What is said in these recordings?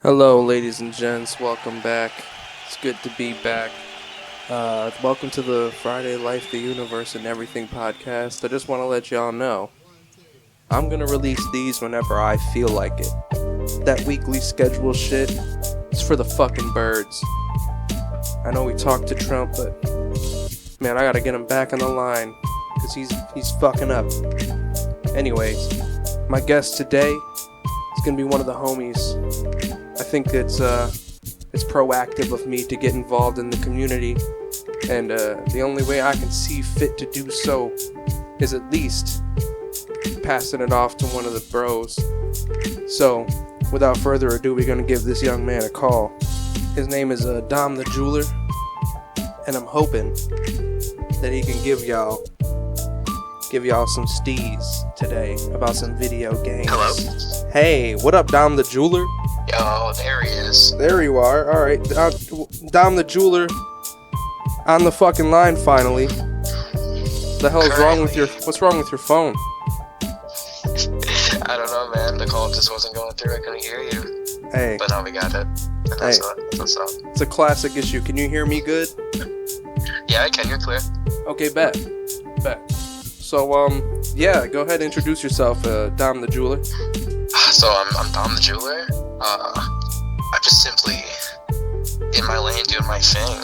Hello, ladies and gents. Welcome back. It's good to be back. Welcome to the Friday Life, the Universe, and Everything podcast. I just want to let y'all know I'm going to release these whenever I feel like it. That weekly schedule shit is for the fucking birds. I know we talked to Trump, but man, I got to get him back on the line because he's fucking up. Anyways, my guest today is going to be one of the homies. I think it's proactive of me to get involved in the community, and the only way I can see fit to do so is at least passing it off to one of the bros. So, without further ado, we're going to give this young man a call. His name is Dom the Jeweler, and I'm hoping that he can give y'all some steez today about some video games. Hello? Hey, what up, Dom the Jeweler? Yo, there he is. There you are. All right, Dom the Jeweler on the fucking line finally. The hell is wrong with what's wrong with your phone? I don't know, man. The call just wasn't going through. I couldn't hear you. Hey. But now we got it. That's what's up. It's a classic issue. Can you hear me good? Yeah, I can. You're clear. Okay, bet. So, yeah, go ahead and introduce yourself, Dom the Jeweler. So I'm Dom the Jeweler. I'm just simply in my lane doing my thing.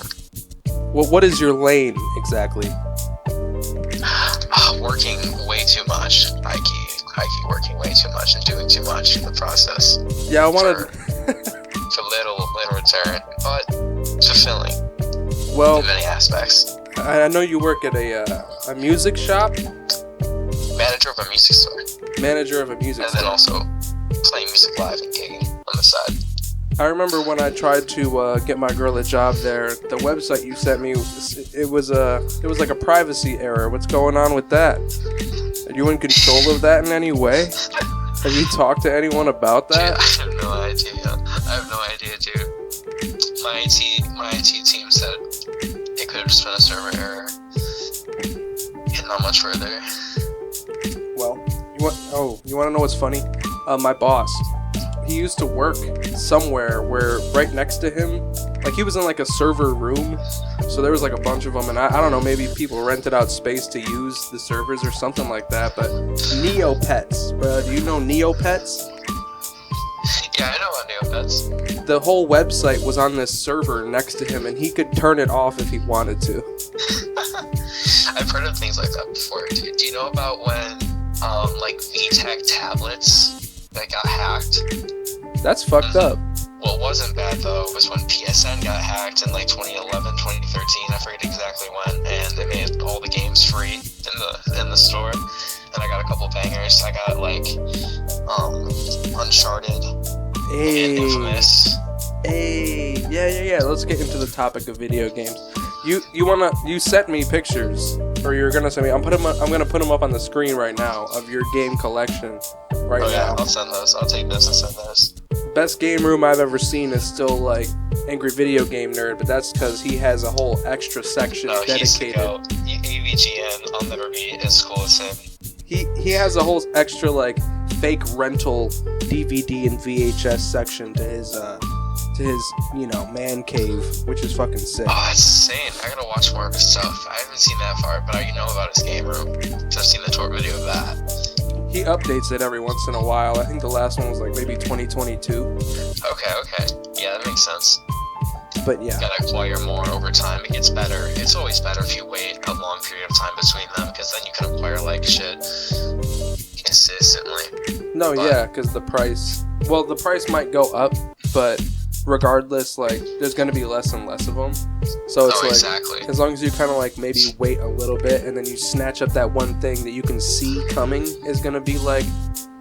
What is your lane exactly? Working way too much. I keep working way too much and doing too much in the process. Yeah, I wanted for little return, but fulfilling. Well, in many aspects. I know you work at a music shop. Manager of a music store. And then also playing music live and gigging on the side. I remember when I tried to get my girl a job there, the website you sent me, it was like a privacy error. What's going on with that? Are you in control of that in any way? Have you talked to anyone about that? Dude, I have no idea, dude. My IT team said it could have just been a server error. And not much further. Well, you want to know what's funny? My boss, he used to work somewhere where right next to him, like he was in like a server room, so there was like a bunch of them, and I don't know, maybe people rented out space to use the servers or something like that, but Neopets, bro, do you know Neopets? Yeah, I know about Neopets. The whole website was on this server next to him, and he could turn it off if he wanted to. I've heard of things like that before. Do you know about when like VTech tablets that got hacked? That's fucked up. Well, it wasn't bad though. It was when PSN got hacked in like 2011, 2013. I forget exactly when, and they made all the games free in the store. And I got a couple bangers. I got like Uncharted and Infamous. Hey, yeah. Let's get into the topic of video games. You sent me pictures, or you're gonna send me. I'm gonna put them up on the screen right now of your game collection right now. Yeah, I'll send those. I'll take this and send those. Best game room I've ever seen is still like Angry Video Game Nerd, but that's because he has a whole extra section dedicated. AVGN, I'll never be as cool as him. He has a whole extra like fake rental DVD and VHS section to his man cave, which is fucking sick. Oh, that's insane. I gotta watch more of his stuff. I haven't seen that far, but I know about his game room. So I've seen the tour video of that. He updates it every once in a while. I think the last one was like maybe 2022. Okay. Yeah, that makes sense. But yeah. You gotta acquire more over time. It gets better. It's always better if you wait a long period of time between them, because then you can acquire like shit consistently. No, yeah, because the price might go up, but regardless, like, there's going to be less and less of them. So it's exactly. As long as you kind of like maybe wait a little bit and then you snatch up that one thing that you can see coming is going to be like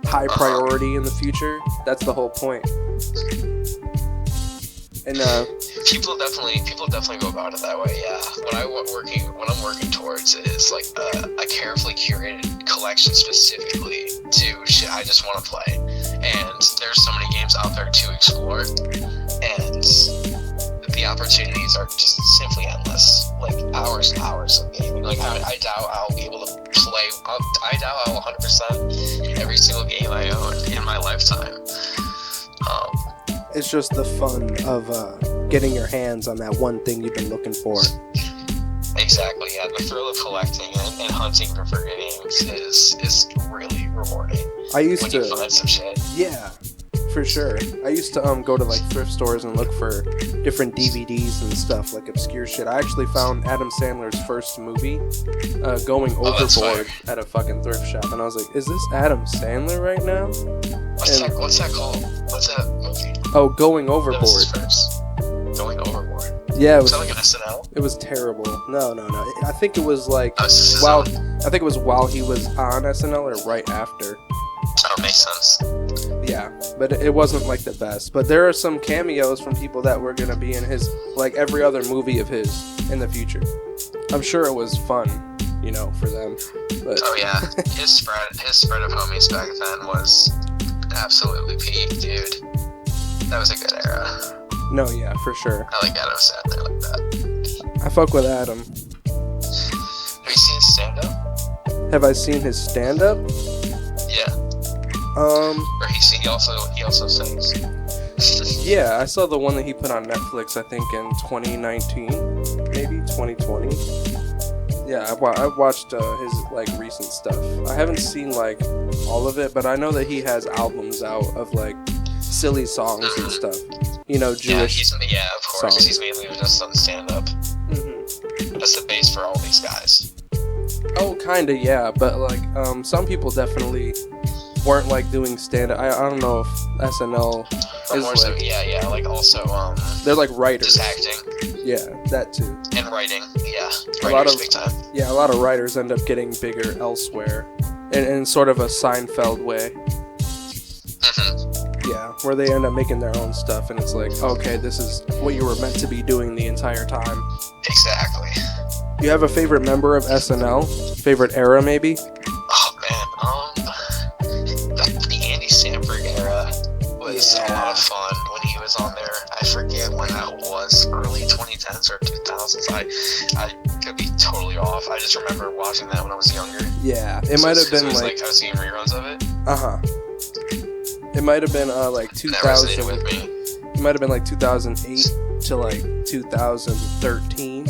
high priority in the future. That's the whole point. And people definitely go about it that way. Yeah. What I'm working towards is like a carefully curated collection specifically to shit I just want to play. And there's so many games out there to explore, and the opportunities are just simply endless. Like hours and hours of gaming. Like I doubt I'll be able to play. I doubt I'll 100% every single game I own in my lifetime. It's just the fun of getting your hands on that one thing you've been looking for. Exactly, yeah. The thrill of collecting and hunting for games is really rewarding. I used when to you find some shit. Yeah, for sure. I used to go to like thrift stores and look for different DVDs and stuff, like obscure shit. I actually found Adam Sandler's first movie, Going Overboard, at a fucking thrift shop, and I was like, "Is this Adam Sandler right now?" What's that called? What's that movie? Oh, Going Overboard. That was his first. Going Overboard. Yeah, it was. Was that like an SNL? It was terrible. No. I think it was like I think it was while he was on SNL or right after. Oh, makes sense. Yeah, but it wasn't like the best. But there are some cameos from people that were gonna be in his, like every other movie of his in the future. I'm sure it was fun, for them. But oh yeah, his spread of homies back then was absolutely peak, dude. That was a good era. No, yeah, for sure. I like Adam Sandler like that. I fuck with Adam. Have you seen his stand-up? Have I seen his stand-up? Yeah. Or he also sings. Yeah, I saw the one that he put on Netflix, I think in 2019, maybe 2020. Yeah, I watched his like recent stuff. I haven't seen like all of it, but I know that he has albums out of like silly songs and stuff. Jewish. Yeah, of course. songs. He's mainly just on stand-up. Mm-hmm. That's the base for all these guys. Oh, kinda, yeah, but like some people definitely weren't like doing stand-up. I don't know if SNL is More like, so, yeah, like also they're like writers. just acting Yeah, that too. and writing. Yeah, A lot writers of- big time. Yeah, a lot of writers end up getting bigger elsewhere, in sort of a Seinfeld way. Mhm. Yeah, where they end up making their own stuff, and it's like, okay, this is what you were meant to be doing the entire time. Exactly. You have a favorite member of SNL? Favorite era, maybe? Oh man, the Andy Samberg era was a lot of fun when he was on there. I forget when that was, early 2010s or 2000s. I could be totally off. I just remember watching that when I was younger. Yeah, it might have been like I was seeing reruns of it. It might have been like That 2000. resonated with me. It might have been like 2008 to like 2013.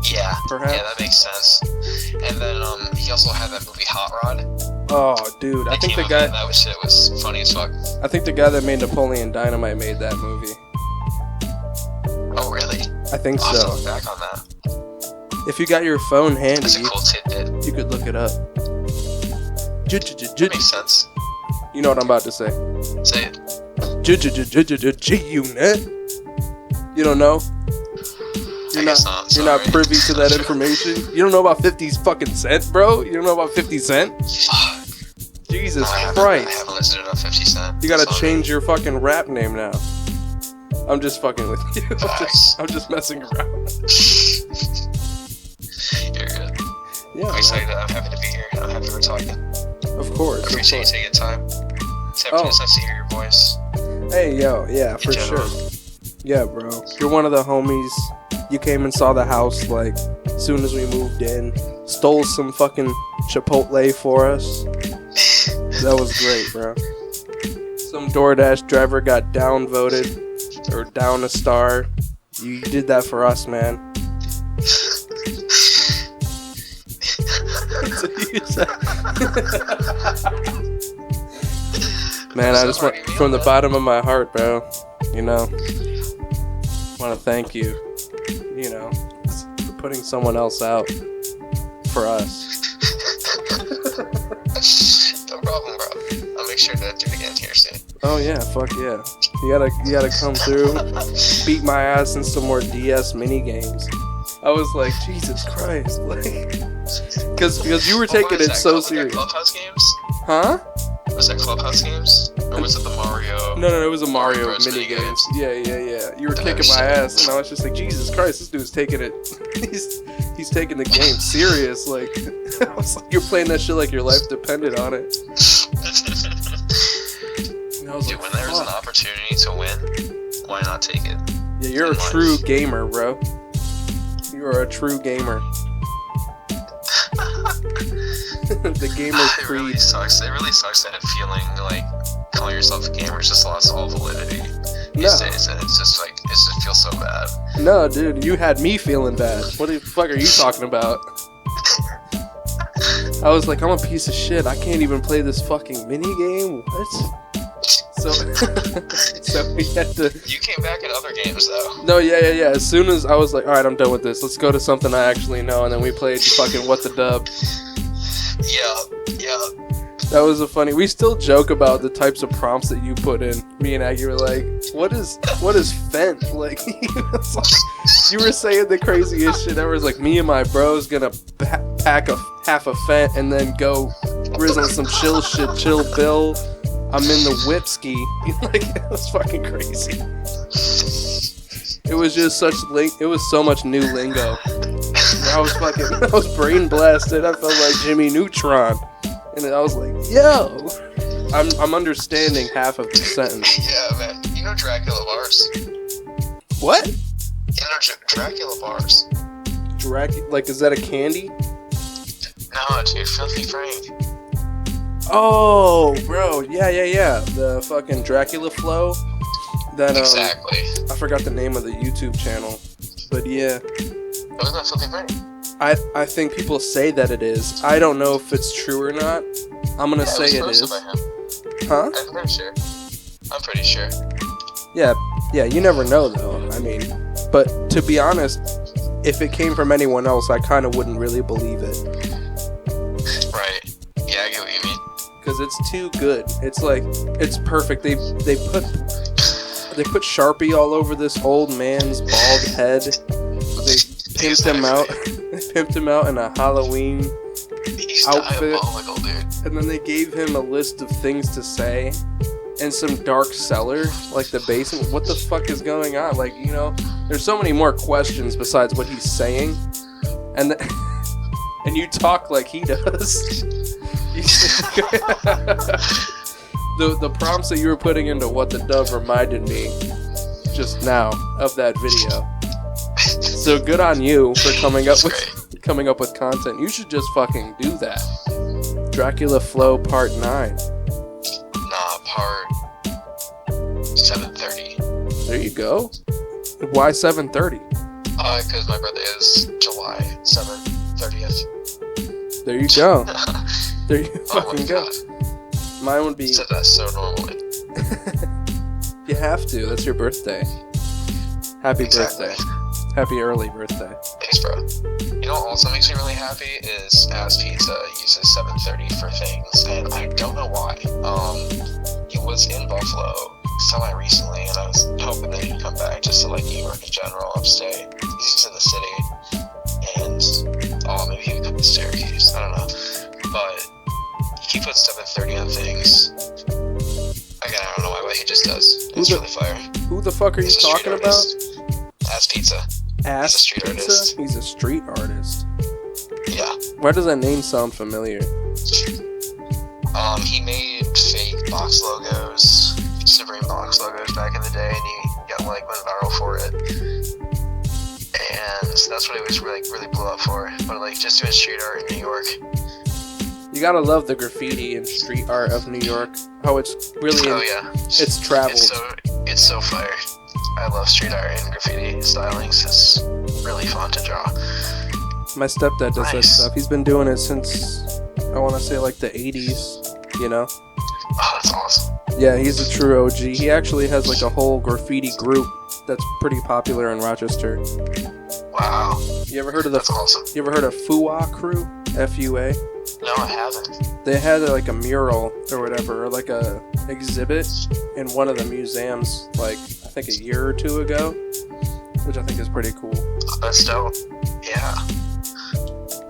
Yeah, Perhaps. yeah, that makes sense. And then he also had that movie Hot Rod. Oh, dude, I think the guy. That shit was funny as fuck. I think the guy that made Napoleon Dynamite made that movie. Oh really? I think I'll have to so. look back on that. If you got your phone handy, That's a cool tidbit. you could look it up. That makes sense. You know what I'm about to say. Say it. G-Unit. You don't know? I guess not. You're not sorry. privy to that information? You don't know about 50's fucking Cent, bro? You don't know about 50 Cent? Fuck. Jesus I Christ. haven't listened to enough 50 Cent. You gotta Sorry. change your fucking rap name now. I'm just fucking with you. I'm just messing around. You're good. Yeah, I'm excited. I'm happy to be here. I'm happy we're talking. of course. I appreciate you taking time. It's nice to hear your voice. Hey, yo, yeah, for general. sure. Yeah, bro. You're one of the homies. You came and saw the house, like, as soon as we moved in. Stole some fucking Chipotle for us. That was great, bro. Some DoorDash driver got downvoted, or down a star. You did that for us, man. Man, I just want, from the bottom of my heart, bro, want to thank you, for putting someone else out for us. No problem, bro. I'll make sure to do it again here soon. Oh yeah, fuck yeah. You gotta come through, beat my ass in some more DS mini games. I was like, Jesus Christ, like, because you were taking it so serious. Clubhouse games? Huh? Was that Clubhouse games? Or was it the Mario? No, it was a Mario Bros mini mini games. games. Yeah. You were kicking my ass, and I was just like, Jesus Christ, this dude's taking it. He's taking the game serious. Like, I was like, you're playing that shit like your life depended on it. And I was Dude, like, when there's an fuck. opportunity to win, why not take it? Yeah, you're a in life. true gamer, bro. You are a true gamer. The gamer It creed. really sucks. It really sucks that feeling like calling yourself a gamer just lost all validity. these days, and it's just like, it just feels so bad. No, dude, you had me feeling bad. What the fuck are you talking about? I was like, I'm a piece of shit. I can't even play this fucking mini game. What? So, so we had to. You came back in other games though. No, yeah. As soon as I was like, all right, I'm done with this. Let's go to something I actually know, and then we played fucking What the Dub. Yeah. That was a funny. We still joke about the types of prompts that you put in. Me and Aggie were like, "What is Fent?" Like, you were saying the craziest shit ever. It's like, me and my bros gonna pack a half a Fent and then go rizzle some chill shit, chill Bill. I'm in the whipski. Like, it was fucking crazy. It was just such it was so much new lingo. I was brain blasted. I felt like Jimmy Neutron. And then I was like, yo, I'm understanding half of the sentence. Yeah, man. You know Dracula bars? What? You know Dracula bars? Like, is that a candy? No, dude, Filthy Frank. Oh, bro, yeah. The fucking Dracula FLUE. That Exactly. I forgot the name of the YouTube channel, but yeah. Wasn't that Filthy Frank? I think people say that it is. I don't know if it's true or not. I'm gonna say it is. By him. Huh? I'm pretty sure. Yeah, you never know though. I mean, but to be honest, if it came from anyone else, I kind of wouldn't really believe it. Right. Yeah, I get what you mean. Because it's too good. It's like, it's perfect. They put Sharpie all over this old man's bald head. They pimped him out. They pimped him out in a Halloween outfit. Diabolical, dude. And then they gave him a list of things to say and some dark cellar, like the basement. What the fuck is going on? Like, you know, there's so many more questions besides what he's saying. And and you talk like he does. The prompts that you were putting into What the Dove reminded me just now of that video. So good on you for coming up with content. You should just fucking do that. Dracula FLUE Part 9. Nah, Part 7:30. There you go. Why 7:30? Because my birthday is July 30th. There you go. There you fucking go. God. Mine would be. You said that so normally. You have to. That's your birthday. Happy Exactly. birthday. Happy early birthday. Thanks, bro. You know what also makes me really happy is As Pizza uses 7:30 for things, and I don't know why. He was in Buffalo semi-recently, and I was hoping that he'd come back just to, like, New York in general, upstate. He's in the city, and, maybe he would come to Syracuse, I don't know. But he puts 7:30 on things. Again, I don't know why, but he just does. It's really fire. Who the fuck are you talking about? As Pizza. Ass He's a street Pizza? artist. He's a street artist. Yeah. Why does that name sound familiar? He made fake box logos, Supreme box logos back in the day, and he went viral for it. And that's what he was really blew up for. But like just doing street art in New York. You gotta love the graffiti and street art of New York. How it's really it's traveled. It's so fire. I love street art and graffiti stylings. It's really fun to draw. My stepdad does that stuff. He's been doing it since I want to say like the 80s. You know? Oh, that's awesome. Yeah, he's a true OG. He actually has like a whole graffiti group that's pretty popular in Rochester. Wow. You ever heard of That's awesome. You ever heard of FUA crew? FUA? No, I haven't. They had like a mural or whatever, or like a exhibit in one of the museums, like I think a year or two ago, which I think is pretty cool. That's dope. Yeah.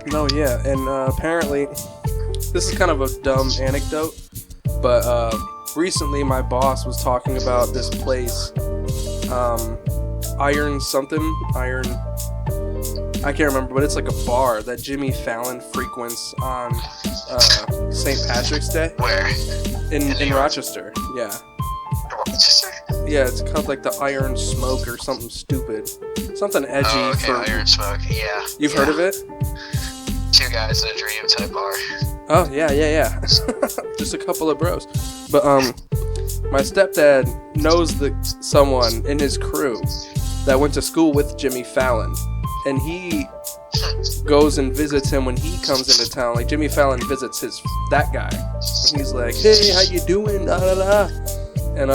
No, yeah, and apparently, this is kind of a dumb anecdote, but recently my boss was talking about this place, I can't remember, but it's like a bar that Jimmy Fallon frequents on St. Patrick's Day. Where? In Rochester, yeah. Rochester? Yeah, it's called like the Iron Smoke or something stupid. Something edgy. Oh, okay, Iron Smoke, yeah. You've heard of it? Two guys in a dream type bar. Oh, yeah. Just a couple of bros. But, my stepdad knows someone in his crew that went to school with Jimmy Fallon, and he goes and visits him when he comes into town. Like, Jimmy Fallon visits that guy, and he's like, "Hey, how you doing?" Da da da. And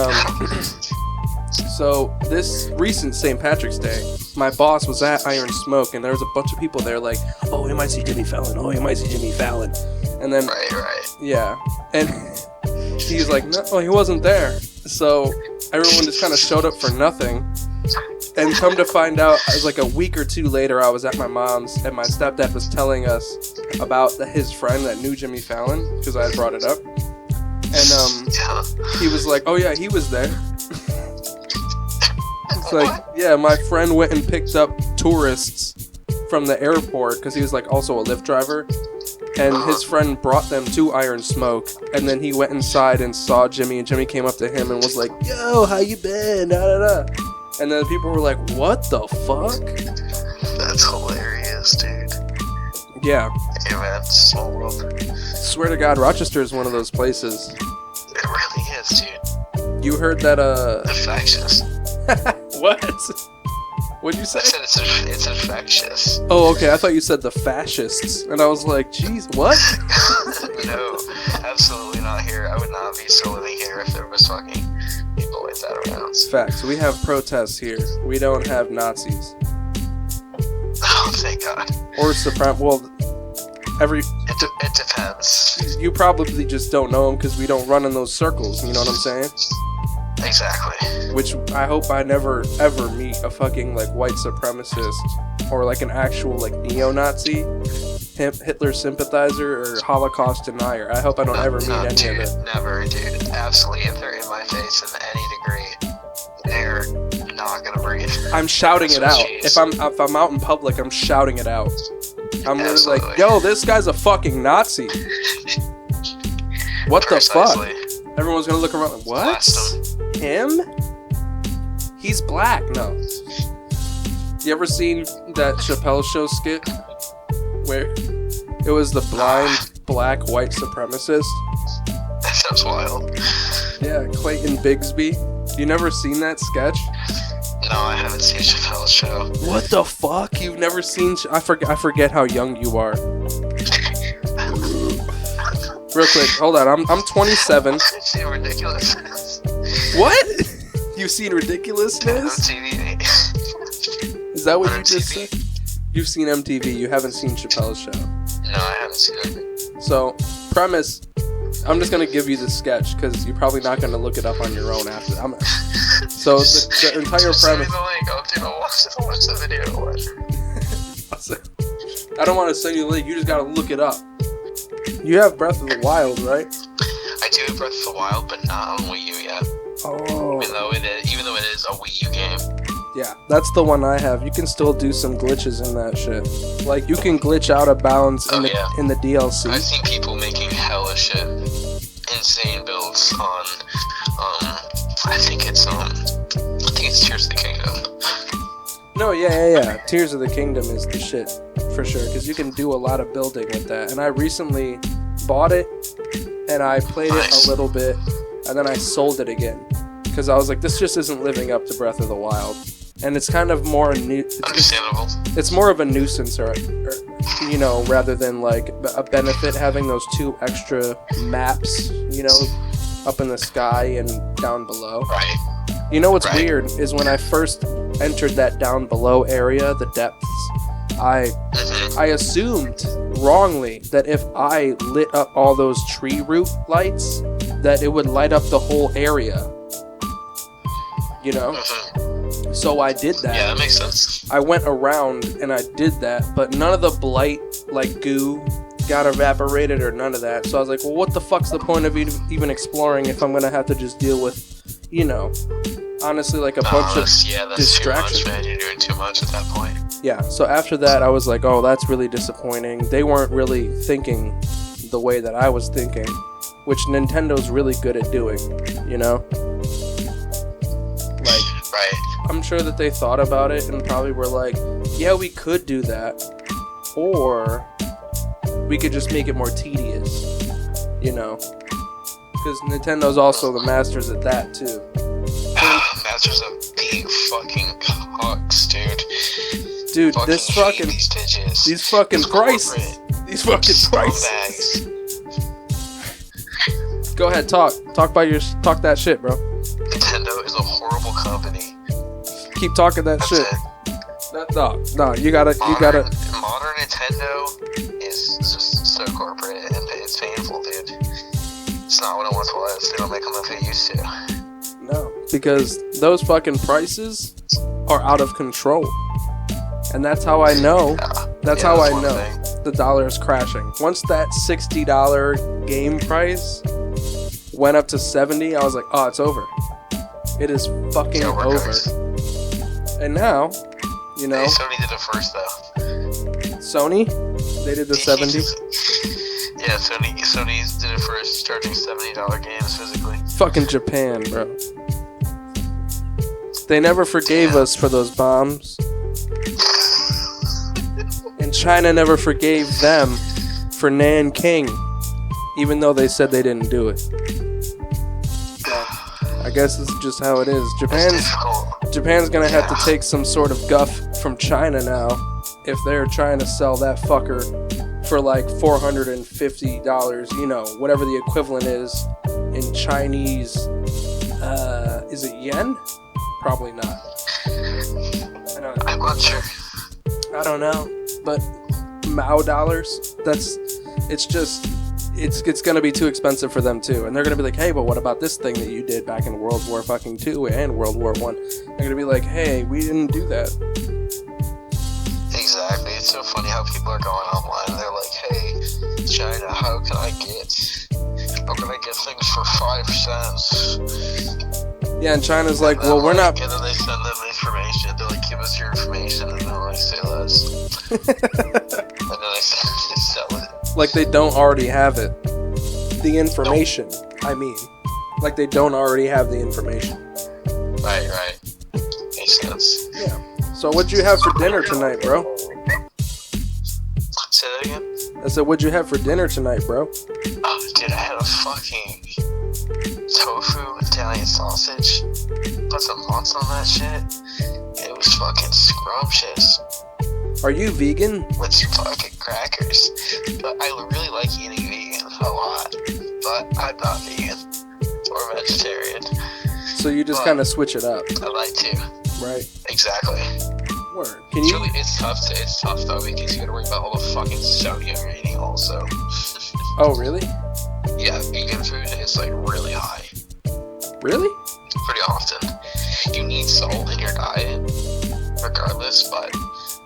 so this recent St. Patrick's Day, my boss was at Iron Smoke, and there was a bunch of people there like, "Oh, you might see Jimmy Fallon. Oh, you might see Jimmy Fallon." And then, right. Yeah, and he's like, "No, he wasn't there." So everyone just kind of showed up for nothing. And come to find out, it was like a week or two later, I was at my mom's, and my stepdad was telling us about his friend that knew Jimmy Fallon, because I had brought it up. And he was like, "Oh yeah, he was there." It's like, yeah, my friend went and picked up tourists from the airport, because he was like also a Lyft driver. And his friend brought them to Iron Smoke, and then he went inside and saw Jimmy, and Jimmy came up to him and was like, "Yo, how you been? Da da da." And then people were like, "What the fuck?" That's hilarious, dude. Yeah. Hey man, small world. Swear to God, Rochester is one of those places. It really is, dude. You heard that, Infectious. What? What'd you say? I said it's infectious. Oh, okay, I thought you said the fascists. And I was like, "Jeez, what?" No, absolutely not here. I would not be still living here if there was fucking people like that around. Facts. We have protests here. We don't have Nazis. Oh, thank God. Or Well, It depends. you probably just don't know them because we don't run in those circles, you know what I'm saying? Exactly. Which I hope I never ever meet a fucking like white supremacist or like an actual like neo-Nazi, Hitler sympathizer, or Holocaust denier. I hope I don't ever meet any of it. Never, dude. Absolutely. If they're in my face in any degree, they're not gonna breathe. I'm shouting it out. If I'm out in public, I'm shouting it out. I'm literally like, "Yo, this guy's a fucking Nazi." What Precisely. the fuck? Everyone's gonna look around like, "What? Him? He's black." No. You ever seen that Chappelle Show skit where it was the blind black white supremacist? That sounds wild. Yeah, Clayton Bigsby. You never seen that sketch? No, I haven't seen Chappelle's Show. What the fuck? You've never seen? I forget how young you are. Real quick, hold on. I'm 27. I've seen ridiculous. What? You've seen Ridiculousness? MTV. Is that what you On just MTV. said? You've seen MTV. You haven't seen Chappelle's Show. No, I haven't seen it. So, premise. I'm just gonna give you the sketch because you're probably not gonna look it up on your own after. So the entire Just premise. send me the link. I'll watch the video. I don't want to send you the link. You just gotta look it up. You have Breath of the Wild, right? I do have Breath of the Wild, but not on Wii U yet. Oh. Even though it is a Wii U game. Yeah, that's the one I have. You can still do some glitches in that shit. Like, you can glitch out of bounds in the DLC. I've seen people making hella shit, insane builds on, I think it's Tears of the Kingdom. No, yeah. Tears of the Kingdom is the shit, for sure, because you can do a lot of building with that. And I recently bought it, and I played it a little bit, and then I sold it again. Because I was like, this just isn't living up to Breath of the Wild. And it's kind of more Understandable. It's more of a nuisance, or rather than like a benefit having those 2 extra maps, up in the sky and down below. Right. You know what's weird is when I first entered that down below area, the depths, I assumed wrongly that if I lit up all those tree root lights, that it would light up the whole area. So I did that. Yeah, that makes sense. I went around and I did that, but none of the blight, like goo, got evaporated or none of that. So I was like, well, what the fuck's the point of even exploring if I'm gonna have to just deal with, honestly, like a bunch of distractions. Too much, man. You're doing too much at that point. Yeah, so after that, I was like, oh, that's really disappointing. They weren't really thinking the way that I was thinking, which Nintendo's really good at doing, Right. I'm sure that they thought about it and probably were like, yeah, we could do that. Or we could just make it more tedious, Because Nintendo's also the masters at that, too. Masters of being fucking cocks, dude. Dude, fucking this fucking... these bitches. These fucking prices. These fucking prices. Scumbags. Go ahead, talk that shit, bro. Nintendo is a horrible company. Keep talking that That's shit. it. No, you gotta. Modern Nintendo is just so corporate and it's painful, dude. It's not what it once was. They don't make them like they used to. No, because those fucking prices are out of control, and that's how I know. That's how I know the dollar is crashing. Once that $60 game price went up to $70, I was like, oh, it's over. It is fucking over. Guys. And now, you know, Hey, Sony did it first, though. Sony, they did the 70. Yeah, Sony did it first, charging $70 games physically. Fucking Japan, bro. They never forgave us for those bombs. And China never forgave them for Nanking, even though they said they didn't do it. So, I guess this is just how it is. Japan's gonna have to take some sort of guff from China now if they're trying to sell that fucker for like $450, you know, whatever the equivalent is in Chinese. Is it yen? Probably not. I'm not sure. I don't know, but Mao dollars. It's gonna be too expensive for them too, and they're gonna be like, hey, but what about this thing that you did back in World War fucking II and World War I? They're gonna be like, hey, we didn't do that. Exactly. It's so funny how people are going online and they're like, hey, China, how can I get things for 5 cents? Yeah, and China's like, well, we're not. And then they send them information. They're like, give us your information, and they're like, say less. And then they sell it. Like they don't already have it. The information, I mean. Like they don't already have the information. Right. Makes sense. Yeah. So what'd you have for dinner tonight, bro? Say that again? I said, what'd you have for dinner tonight, bro? Oh, dude, I had a fucking tofu Italian sausage. Put some nuts on that shit. It was fucking scrumptious. Are you vegan? With some fucking crackers. But I really like eating vegan a lot. But I'm not vegan or vegetarian. So you just kind of switch it up. I like to. Right. Exactly. Word. Can you? It's tough though because you gotta worry about all the fucking sodium you're eating also. Oh really? Yeah, vegan food is like really high. Really? Pretty often. You need salt in your diet, regardless, but...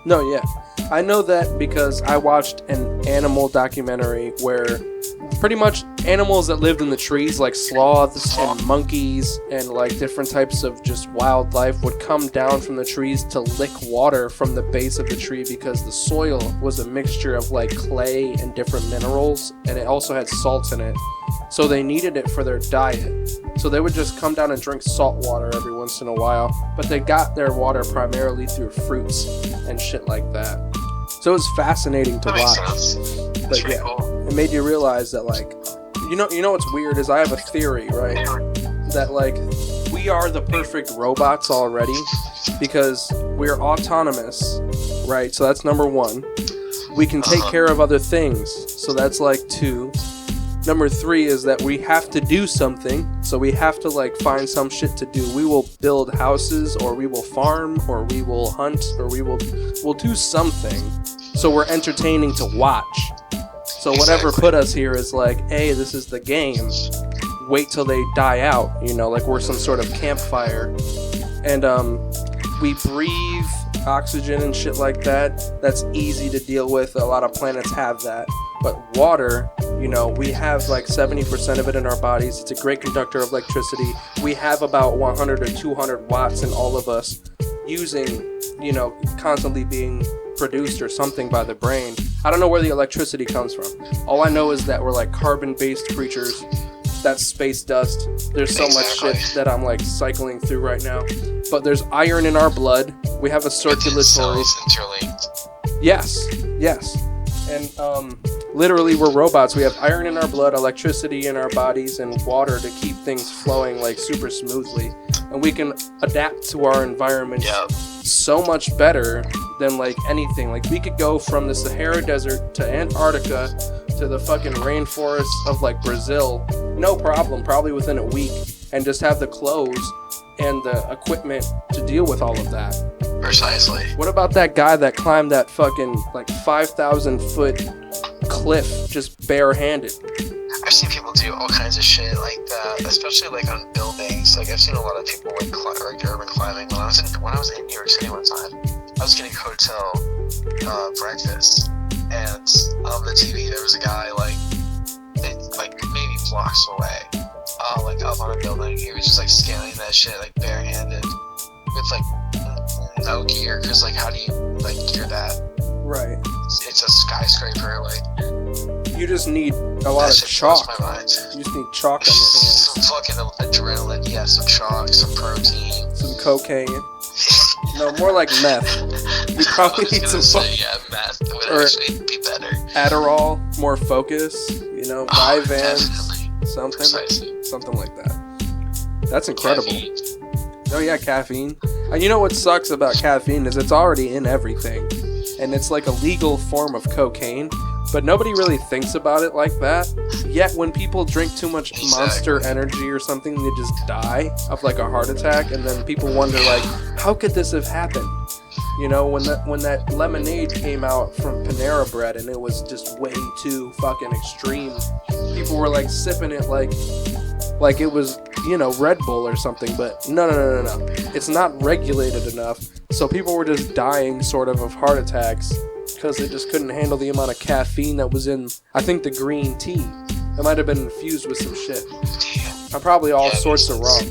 No, yeah. I know that because I watched an animal documentary where pretty much animals that lived in the trees, like sloths and monkeys and like different types of just wildlife, would come down from the trees to lick water from the base of the tree because the soil was a mixture of like clay and different minerals, and it also had salts in it. So they needed it for their diet. So they would just come down and drink salt water every once in a while, but they got their water primarily through fruits and shit like that. So it was fascinating to watch. But yeah, it made you realize that like, you know what's weird is I have a theory, right? That like, we are the perfect robots already because we're autonomous, right? So that's number 1. We can take care of other things. So that's like 2. Number 3 is that we have to do something, so we have to like find some shit to do. We will build houses, or we will farm, or we will hunt, or we'll do something. So we're entertaining to watch. So whatever put us here is like, hey, this is the game. Wait till they die out, you know, like we're some sort of campfire. And we breathe oxygen and shit like that. That's easy to deal with. A lot of planets have that. But water, you know, we have like 70% of it in our bodies. It's a great conductor of electricity. We have about 100 or 200 watts in all of us using, you know, constantly being produced or something by the brain. I don't know where the electricity comes from. All I know is that we're like carbon-based creatures. That's space dust. There's so much shit that I'm like cycling through right now. But there's iron in our blood. We have a circulatory... Interlinked. Yes. And literally we're robots. We have iron in our blood, electricity in our bodies, and water to keep things flowing like super smoothly. And we can adapt to our environment so much better than like anything. Like we could go from the Sahara Desert to Antarctica to the fucking rainforest of like Brazil, no problem, probably within a week, and just have the clothes and the equipment to deal with all of that. Precisely. What about that guy that climbed that fucking like 5,000 foot cliff just barehanded? I've seen people do all kinds of shit like that, especially like on buildings. Like I've seen a lot of people like urban climbing. When I was in New York City one time, I was getting hotel breakfast, and on the TV there was a guy like maybe blocks away, like up on a building. He was just like scaling that shit like barehanded with like no gear, because like how do you like gear that? Right. It's a skyscraper. Like you just need a lot of chalk. My mind. You just need chalk on your hands. Some fucking adrenaline, yeah, some chalk, some protein, some cocaine. No, more like meth. You probably need some meth would actually be better. Adderall, more focus, Vyvanse, something. Precisely. Something like that. That's incredible. Caffeine. Oh yeah, caffeine. And you know what sucks about caffeine is it's already in everything. And it's like a legal form of cocaine, but nobody really thinks about it like that. Yet when people drink too much Monster Energy or something, they just die of like a heart attack, and then people wonder like, how could this have happened? When that lemonade came out from Panera Bread and it was just way too fucking extreme, people were like sipping it like it was, Red Bull or something, but no. It's not regulated enough, so people were just dying sort of heart attacks because they just couldn't handle the amount of caffeine that was in, I think, the green tea. It might have been infused with some shit. I'm probably all sorts of wrong.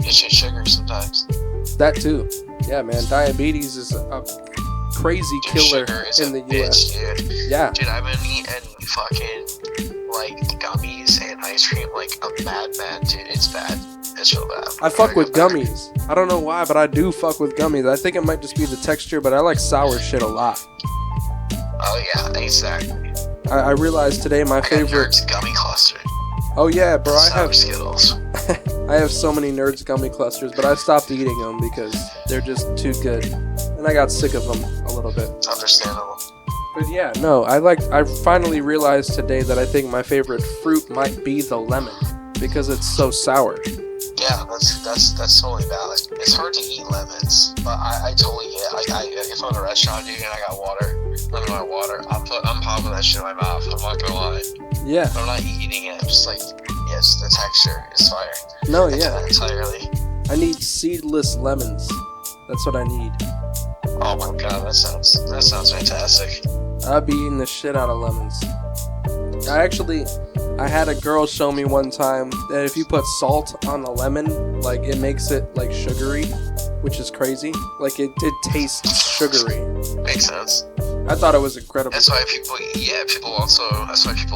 It's just sugar sometimes. That too. Yeah, man, diabetes is a crazy killer in the US. Dude. Yeah. Dude, I've been eating fucking like gummies and ice cream like a madman, dude. It's bad. It's real bad. I fuck with gummies. I don't know why, but I do fuck with gummies. I think it might just be the texture, but I like sour shit a lot. Oh yeah, exactly. I realized today my favorite Nerds gummy cluster. Oh yeah, bro, I Sour have Skittles. I have so many Nerds gummy clusters, but I stopped eating them because they're just too good, and I got sick of them a little bit. It's understandable. But yeah, no, I finally realized today that I think my favorite fruit might be the lemon because it's so sour. Yeah, that's totally valid. It's hard to eat lemons, but I totally get it. Like if I'm in a restaurant, dude, and I got lemon water, I'm popping that shit in my mouth. I'm not gonna lie. Yeah. But I'm not eating it. I'm just like, yes, the texture is fire. No, yeah. Entirely. I need seedless lemons. That's what I need. Oh my god, that sounds fantastic. I'd be eating the shit out of lemons. I had a girl show me one time that if you put salt on a lemon, like it makes it like sugary, which is crazy. Like it tastes sugary. Makes sense. I thought it was incredible. That's why people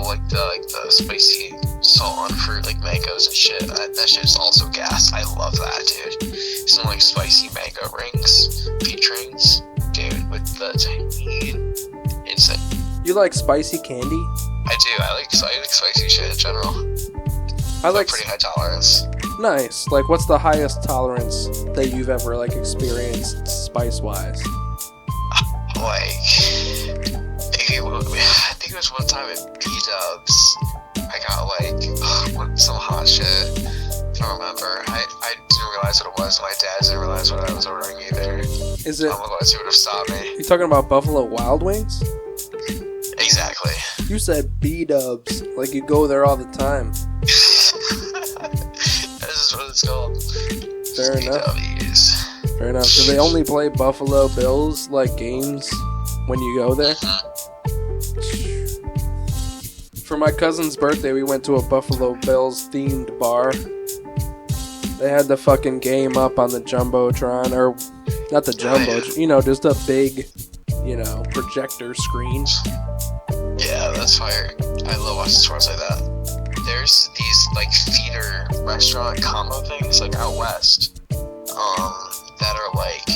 like the spicy salt on fruit, like mangoes and shit. That shit is also gas. I love that, dude. Some like spicy mango rings, peach rings, dude, with the tahini. Insane. You like spicy candy? I do. I like spicy shit in general. I like pretty high tolerance. Nice. Like, what's the highest tolerance that you've ever like experienced spice-wise? Like, I think it was one time at B-Dubs. I got like some hot shit. I don't remember. I didn't realize what it was. My dad didn't realize what I was ordering either. Is it? Otherwise, he would have stopped me. You talking about Buffalo Wild Wings? Exactly. You said B-Dubs, like you go there all the time. This is what it's called. Fair enough. B-Dubs. Fair enough. Do they only play Buffalo Bills like games when you go there? For my cousin's birthday, we went to a Buffalo Bills themed bar. They had the fucking game up on the Jumbotron, or not the Jumbo, just a big, projector screen. Yeah, that's fire. I love watching sports like that. There's these like feeder restaurant combo things like out west, that are like,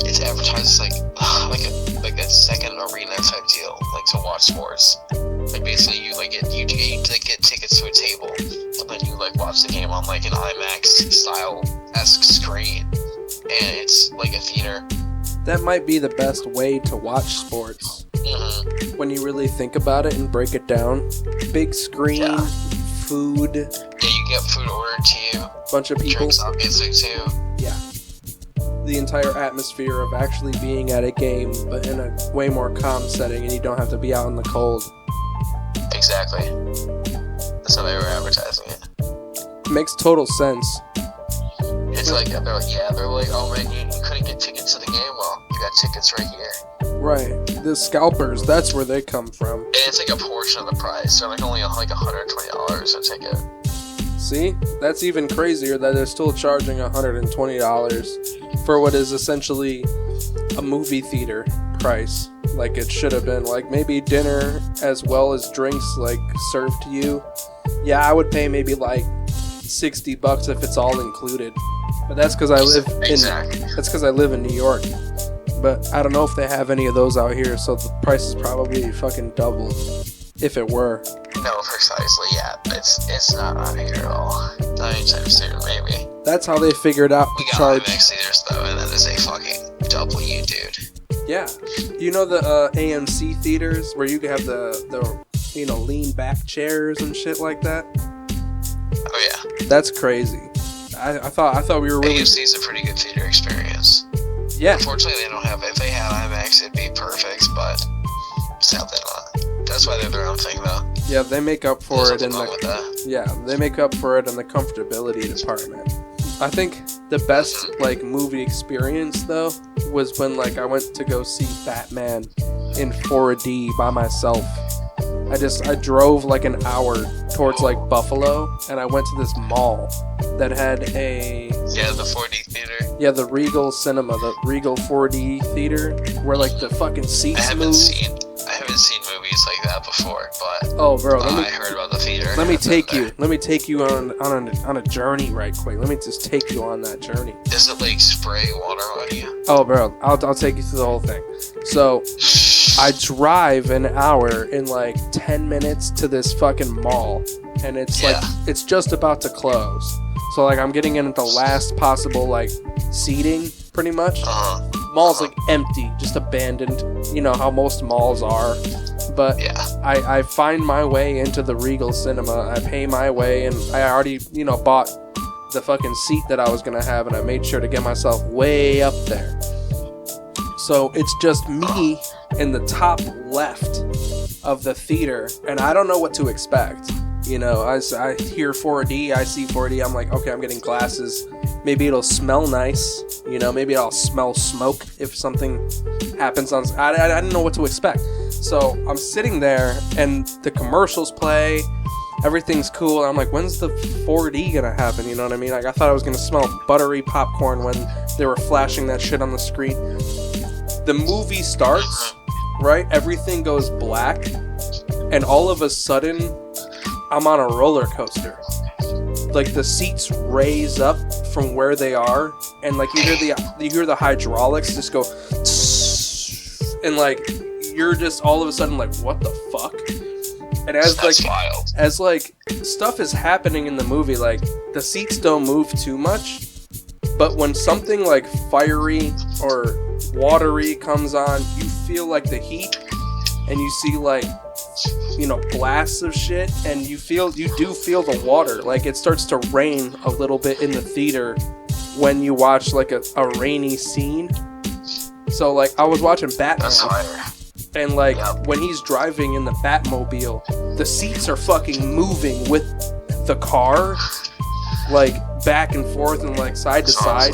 it's advertised as like a second arena type deal, like to watch sports. And Like basically, you like you get tickets to a table, and then you like watch the game on like an IMAX style-esque screen, and it's like a theater. That might be the best way to watch sports. Mm-hmm. When you really think about it and break it down. Big screen, food. Yeah, you get food ordered to you. Bunch of people. Drinks obviously too. Yeah. The entire atmosphere of actually being at a game, but in a way more calm setting, and you don't have to be out in the cold. Exactly. That's how they were advertising it. Makes total sense. It's like, they're like, oh man, you couldn't get tickets to the game? Well, you got tickets right here. Right. The scalpers, that's where they come from. And it's like a portion of the price. They're like only like $120 a ticket. See? That's even crazier that they're still charging $120 for what is essentially a movie theater price. Like it should have been. Like maybe dinner as well as drinks like served to you. Yeah, I would pay maybe like $60 if it's all included. But that's because I live in New York. But I don't know if they have any of those out here, so the price is probably fucking doubled. If it were. No, precisely, yeah. It's not on here at all. Not anytime soon, maybe. That's how they figured out we to got charge. IMAX theaters though, and that is a fucking W, dude. Yeah. You know the AMC theaters where you have the lean back chairs and shit like that? Oh yeah. That's crazy. I thought we were really... AMC's a pretty good theater experience. Yeah. Unfortunately, they don't have... If they had IMAX, it'd be perfect, but sadly not. That's why they're their own thing, though. Yeah, they make up for it in the... they make up for it in the comfortability department. I think the best movie experience though was when I went to go see Batman in 4D by myself. I drove an hour towards Buffalo, and I went to this mall that had the 4D theater. Yeah, the Regal Cinema, the Regal 4D theater, where the fucking seats move. I haven't seen movies like that before, but oh, bro, I heard about the theater. Let me take you on a journey right quick. Let me just take you on that journey. Does it spray water on you? Oh, bro, I'll take you through the whole thing. So, I drive an hour in 10 minutes to this fucking mall, and it's it's just about to close. So I'm getting in at the last possible seating, pretty much. Mall's empty, just abandoned. You know how most malls are. But I find my way into the Regal Cinema. I pay my way, and I already bought the fucking seat that I was gonna have, and I made sure to get myself way up there. So it's just me in the top left of the theater, and I don't know what to expect. I hear 4D, I see 4D, I'm like, okay, I'm getting glasses. Maybe it'll smell nice. Maybe I'll smell smoke if something happens on... I didn't know what to expect. So I'm sitting there, and the commercials play. Everything's cool. And I'm like, when's the 4D gonna happen? You know what I mean? I thought I was gonna smell buttery popcorn when they were flashing that shit on the screen. The movie starts, right? Everything goes black, and all of a sudden, I'm on a roller coaster. The seats raise up from where they are, and you hear the hydraulics just go, and you're just all of a sudden what the fuck? And as wild. As stuff is happening in the movie, the seats don't move too much, but when something fiery or watery comes on, you feel the heat, and you see blasts of shit, and you do feel the water. It starts to rain a little bit in the theater when you watch a rainy scene. So I was watching Batman. That's fire. And when he's driving in the Batmobile, the seats are fucking moving with the car, back and forth and side to side.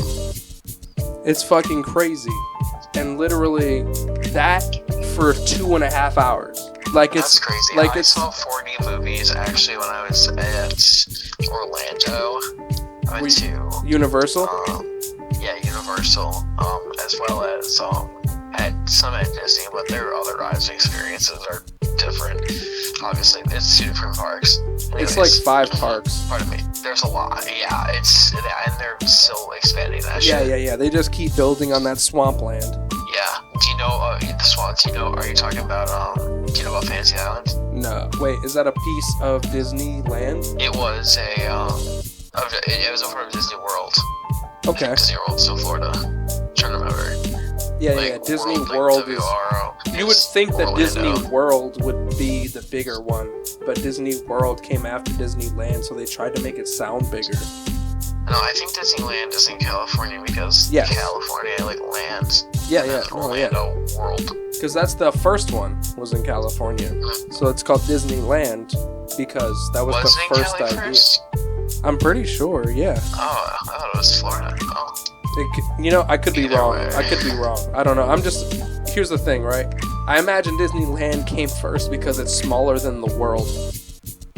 It's fucking crazy. And literally that for 2.5 hours. That's crazy. I saw 4D movies actually when I was at Orlando. I went to Universal. Universal. As well as at some at Disney, but their other rides and experiences are different. Obviously, it's 2 different parks. Anyways, it's 5 parks. Pardon me. There's a lot. Yeah, and they're still expanding that shit. Yeah. They just keep building on that swampland. Yeah. Do you know the swamp? Are you talking about You know about Fantasy Island? No. Wait, is that a piece of Disneyland? It was it was over at Disney World. Okay. Disney World's still Florida. I'm trying to remember. Yeah. Disney World is... You would think that Orlando. Disney World would be the bigger one, but Disney World came after Disneyland, so they tried to make it sound bigger. No, I think Disneyland is in California because California, like, land. Yeah. Orlando World. Because that's the first one, was in California. So it's called Disneyland because that was the it in first Cali idea. first? I'm pretty sure, yeah. Oh, I thought it was Florida. Oh. I could be Either wrong. way. I could be wrong. I don't know. Here's the thing, right? I imagine Disneyland came first because it's smaller than the world.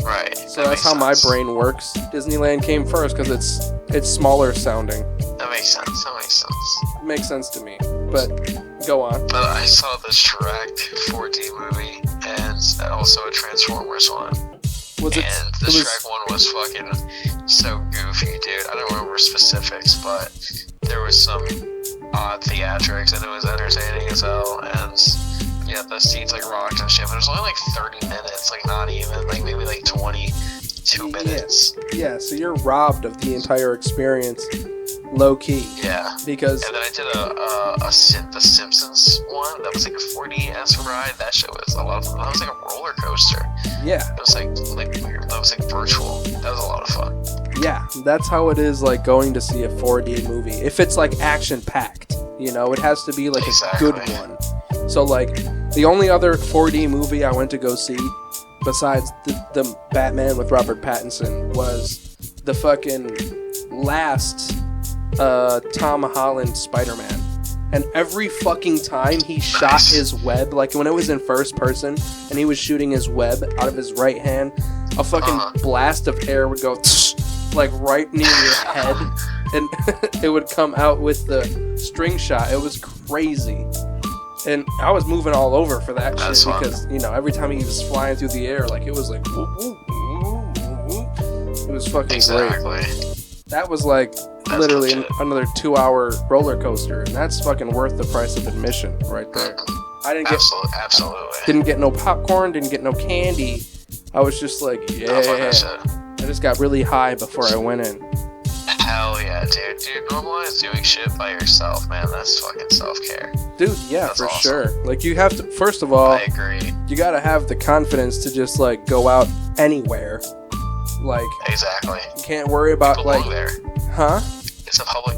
Right. So that's how my brain works. Disneyland came first because it's smaller sounding. That makes sense. It makes sense to me. But go on. But I saw the Shrek 4D movie and also a Transformers one. The Shrek one was fucking so goofy, dude. I don't remember specifics, but there was some odd theatrics and it was entertaining as hell. And yeah, the seats like rocked and shit. But it was only like 30 minutes, like not even, like maybe like 22 minutes. Yeah, so you're robbed of the entire experience, low key. Yeah. Because. And then I did the Simpsons one. That was like a 4DS ride. That shit was a lot of fun. That was like a roller coaster. Yeah. It was like weird. That was like virtual. That was a lot of fun. Yeah, that's how it is, like going to see a 4D movie. If it's like action packed, it has to be like a good one. So like the only other 4D movie I went to go see, besides the Batman with Robert Pattinson, was the fucking last Tom Holland Spider-Man. And every fucking time he shot his web, like when it was in first person and he was shooting his web out of his right hand, a fucking blast of air would go like right near your head and it would come out with the string shot. It was crazy. And I was moving all over for that shit because, every time he was flying through the air, like it was like whoop, whoop, whoop, whoop, whoop. It was fucking great. That was like literally another 2-hour roller coaster, and that's fucking worth the price of admission right there. I didn't get didn't get no popcorn, didn't get no candy. I was just like, yeah. I just got really high before I went in. Hell yeah, dude. Normalize doing shit by yourself, man. That's fucking self-care. Dude, yeah, that's for awesome. Sure. Like, you have to, first of all, I agree. You gotta have the confidence to just, like, go out anywhere. Like, exactly. You can't worry about, you belong there. Huh?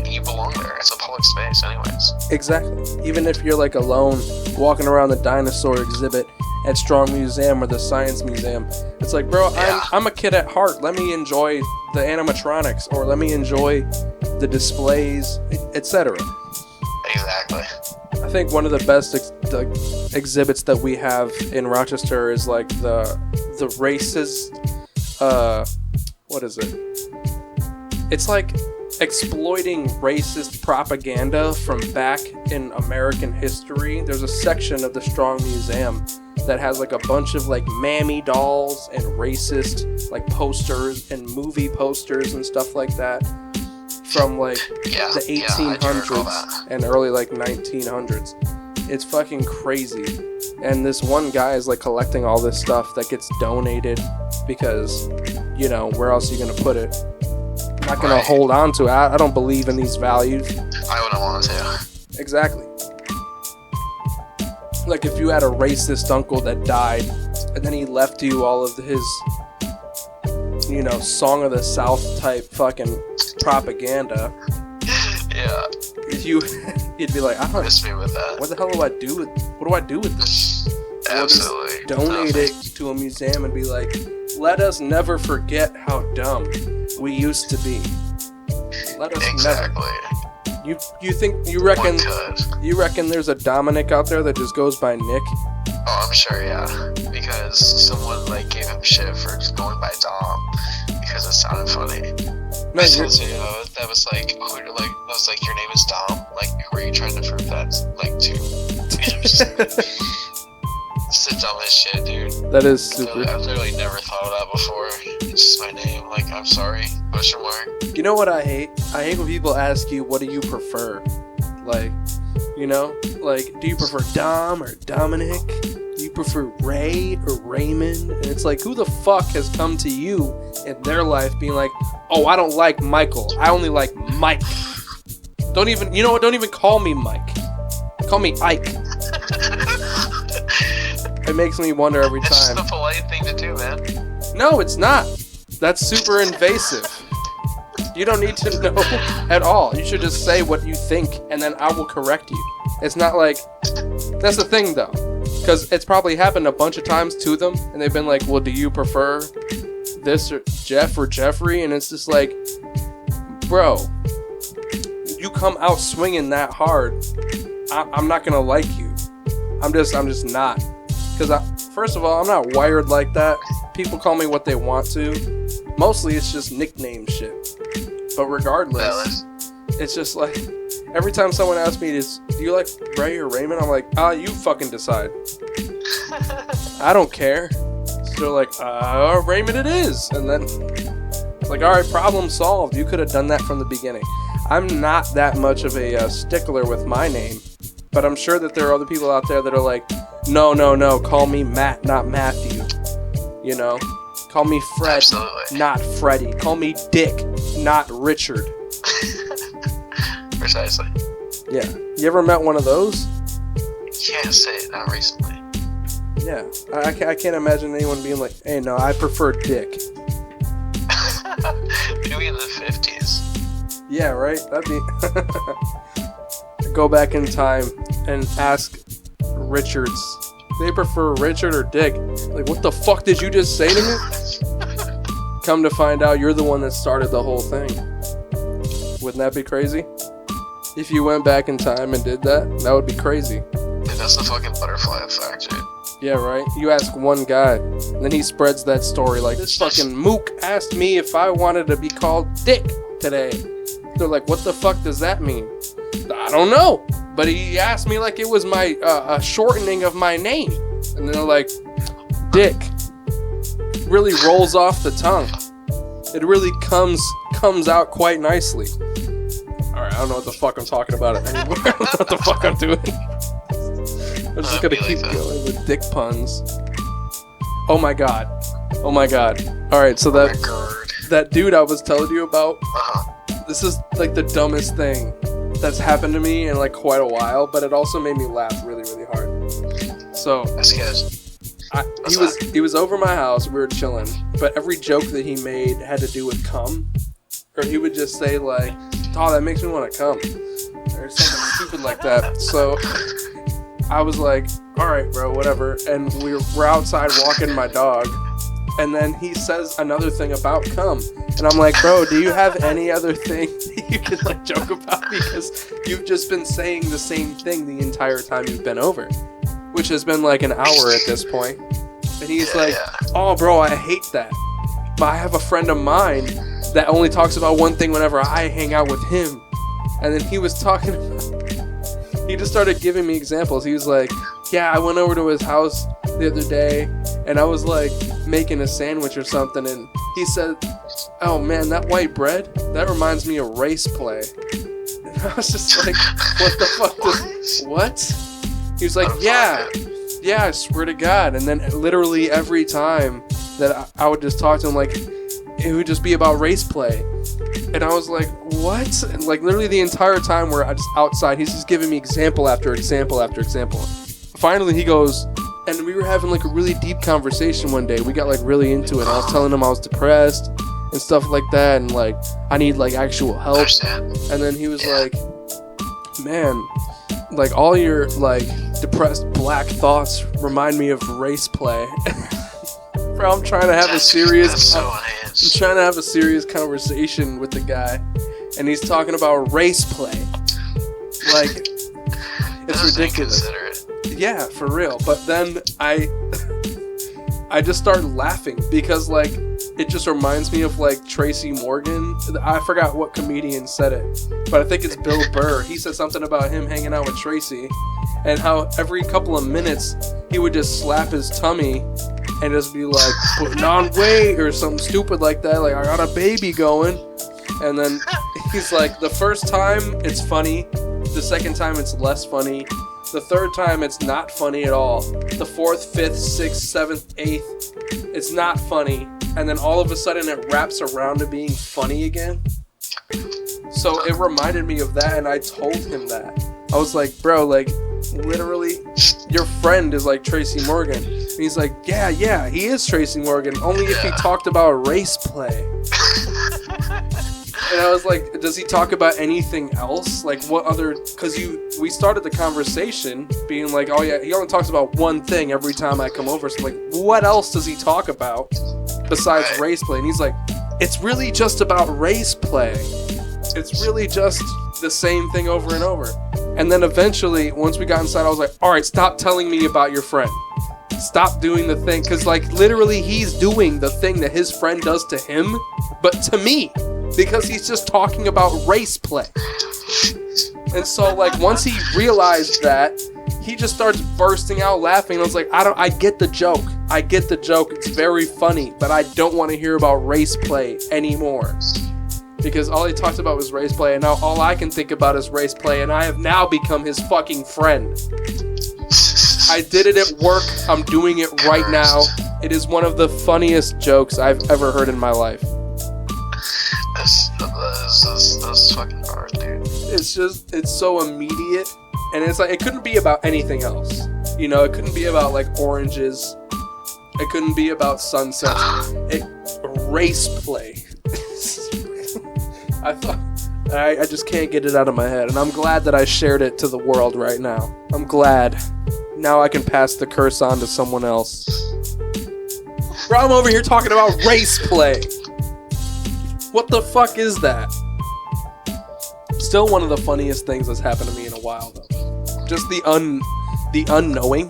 You belong there. It's a public space, anyways. Exactly. Even if you're, like, alone, walking around the dinosaur exhibit at Strong Museum or the Science Museum, it's like, bro, yeah. I'm a kid at heart. Let me enjoy the animatronics, or let me enjoy the displays, etc. Exactly. I think one of the best exhibits that we have in Rochester is like the racist. What is it? It's like exploiting racist propaganda from back in American history. There's a section of the Strong Museum that has like a bunch of like mammy dolls and racist like posters and movie posters and stuff like that from like the 1800s and early like 1900s. It's fucking crazy. And this one guy is like collecting all this stuff that gets donated because, where else are you gonna put it? I'm not gonna hold on to it. I don't believe in these values. I wouldn't want to. Exactly. Like if you had a racist uncle that died and then he left you all of his, Song of the South type fucking propaganda. Yeah. You'd be like, miss me with that. What the hell do I do with this? Absolutely. Donate it to a museum and be like, let us never forget how dumb we used to be. Let us never. You reckon there's a Dominic out there that just goes by Nick? Oh, I'm sure, yeah. Because someone gave him shit for just going by Dom because it sounded funny. No, I saw this video that was your name is Dom. Like, who are you trying to prove that to? It's the dumbest shit, dude. That is super. I've literally never thought of that before. It's just my name. Like, I'm sorry. Question mark. You know what I hate? I hate when people ask you, what do you prefer? Like, do you prefer Dom or Dominic? Do you prefer Ray or Raymond? And it's like, who the fuck has come to you in their life being like, oh, I don't like Michael, I only like Mike. Don't even, you know what, don't even call me Mike. Call me Ike. It makes me wonder every time. It's just a polite thing to do, man. No, it's not. That's super invasive. You don't need to know at all. You should just say what you think, and then I will correct you. It's not like... That's the thing, though. Because it's probably happened a bunch of times to them, and they've been like, well, do you prefer this or Jeff or Jeffrey? And it's just like, bro, you come out swinging that hard, I'm not going to like you. I'm just not. Because, first of all, I'm not wired like that. People call me what they want to. Mostly, it's just nickname shit. But regardless, it's just like, every time someone asks me, do you like Ray or Raymond? I'm like, you fucking decide. I don't care. So they're like, Raymond it is. And then, it's like, alright, problem solved. You could have done that from the beginning. I'm not that much of a stickler with my name. But I'm sure that there are other people out there that are like, no, call me Matt, not Matthew. You know? Call me Fred, Absolutely. Not Freddie. Call me Dick, not Richard. Precisely. Yeah. You ever met one of those? Can't say it, not recently. Yeah. I can't imagine anyone being like, hey, no, I prefer Dick. Maybe in the 50s. Yeah, right? That'd be... Go back in time and ask Richards. They prefer Richard or Dick. Like, what the fuck did you just say to me? Come to find out, you're the one that started the whole thing. Wouldn't that be crazy? If you went back in time and did that, that would be crazy. Dude, that's the fucking butterfly effect, dude. Yeah, right? You ask one guy, and then he spreads that story like, this fucking mook asked me if I wanted to be called Dick today. They're like, what the fuck does that mean? I don't know. But he asked me like it was my a shortening of my name. And they're like, Dick. Really rolls off the tongue. It really comes out quite nicely. Alright, I don't know what the fuck I'm talking about anymore. I don't know what the fuck I'm doing. I'm just gonna keep going with dick puns. Oh my god. Alright, so that dude I was telling you about, this is like the dumbest thing that's happened to me in like quite a while, but it also made me laugh really, really hard. So that's good. He was over my house, we were chilling, but every joke that he made had to do with cum, or he would just say like, oh, that makes me want to cum, or something stupid like that. So I was like, alright bro, whatever, and we're outside walking my dog, and then he says another thing about cum, and I'm like, bro, do you have any other thing that you could like joke about, because you've just been saying the same thing the entire time you've been over, which has been like an hour at this point. And he's like, oh bro, I hate that, but I have a friend of mine that only talks about one thing whenever I hang out with him. And then he was talking about, he just started giving me examples. He was like, yeah, I went over to his house the other day and I was like making a sandwich or something, and he said, oh man, that white bread, that reminds me of race play. And I was just like, what the fuck what? He was like, yeah, I swear to God. And then literally every time that I would just talk to him, like, it would just be about race play. And I was like, what? And like literally the entire time we're just outside, he's just giving me example after example after example. Finally he goes, and we were having like a really deep conversation one day. We got like really into it. I was telling him I was depressed and stuff like that, and like I need like actual help. And then he was like, man, like all your like depressed black thoughts remind me of race play. Bro, I'm trying to have a serious conversation with the guy, and he's talking about race play. Like, it's ridiculous. Yeah, for real. But then I just started laughing because like it just reminds me of like Tracy Morgan. I forgot what comedian said it, but I think it's Bill Burr. He said something about him hanging out with Tracy, and how every couple of minutes he would just slap his tummy and just be like, putting on weight or something stupid like that, like I got a baby going. And then he's like, the first time it's funny, the second time it's less funny, The third time, it's not funny at all. The fourth, fifth, sixth, seventh, eighth, it's not funny. And then all of a sudden, it wraps around to being funny again. So it reminded me of that, and I told him that. I was like, bro, like, literally, your friend is like Tracy Morgan. And he's like, yeah, he is Tracy Morgan, only if he talked about race play. And I was like, does he talk about anything else? Like, what other... Because we started the conversation being like, oh yeah, he only talks about one thing every time I come over. So I'm like, what else does he talk about besides race play? And he's like, it's really just about race play. It's really just the same thing over and over. And then eventually, once we got inside, I was like, all right, stop telling me about your friend. Stop doing the thing. Because, like, literally, he's doing the thing that his friend does to him, but to me. Because he's just talking about race play. And so, like, once he realized that, he just starts bursting out laughing. And I was like, I get the joke. I get the joke. It's very funny, but I don't want to hear about race play anymore. Because all he talked about was race play, and now all I can think about is race play, and I have now become his fucking friend. I did it at work. I'm doing it right now. It is one of the funniest jokes I've ever heard in my life. That's fucking hard, dude. It's so immediate, and it's like, it couldn't be about anything else. You know, it couldn't be about, like, oranges. It couldn't be about sunsets. Race play. I just can't get it out of my head, and I'm glad that I shared it to the world right now. I'm glad. Now I can pass the curse on to someone else. Bro, I'm over here talking about race play. What the fuck is that? Still one of the funniest things that's happened to me in a while, though. Just the unknowing.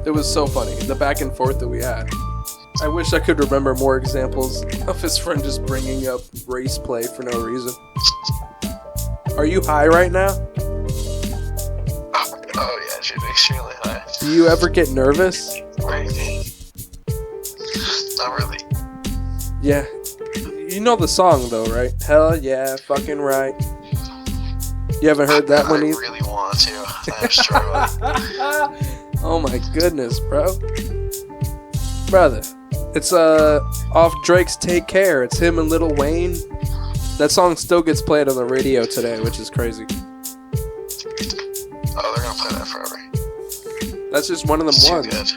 It was so funny. The back and forth that we had. I wish I could remember more examples of his friend just bringing up race play for no reason. Are you high right now? Oh yeah, dude, extremely high. Do you ever get nervous? Right. Not really. Yeah. You know the song though, right? Hell yeah, fucking right. You haven't heard that one either? I really want to. I'm struggling. Oh my goodness, bro. Brother. It's off Drake's Take Care. It's him and Lil Wayne. That song still gets played on the radio today, which is crazy. Oh, they're gonna play that forever. That's just one of them Too ones. Good.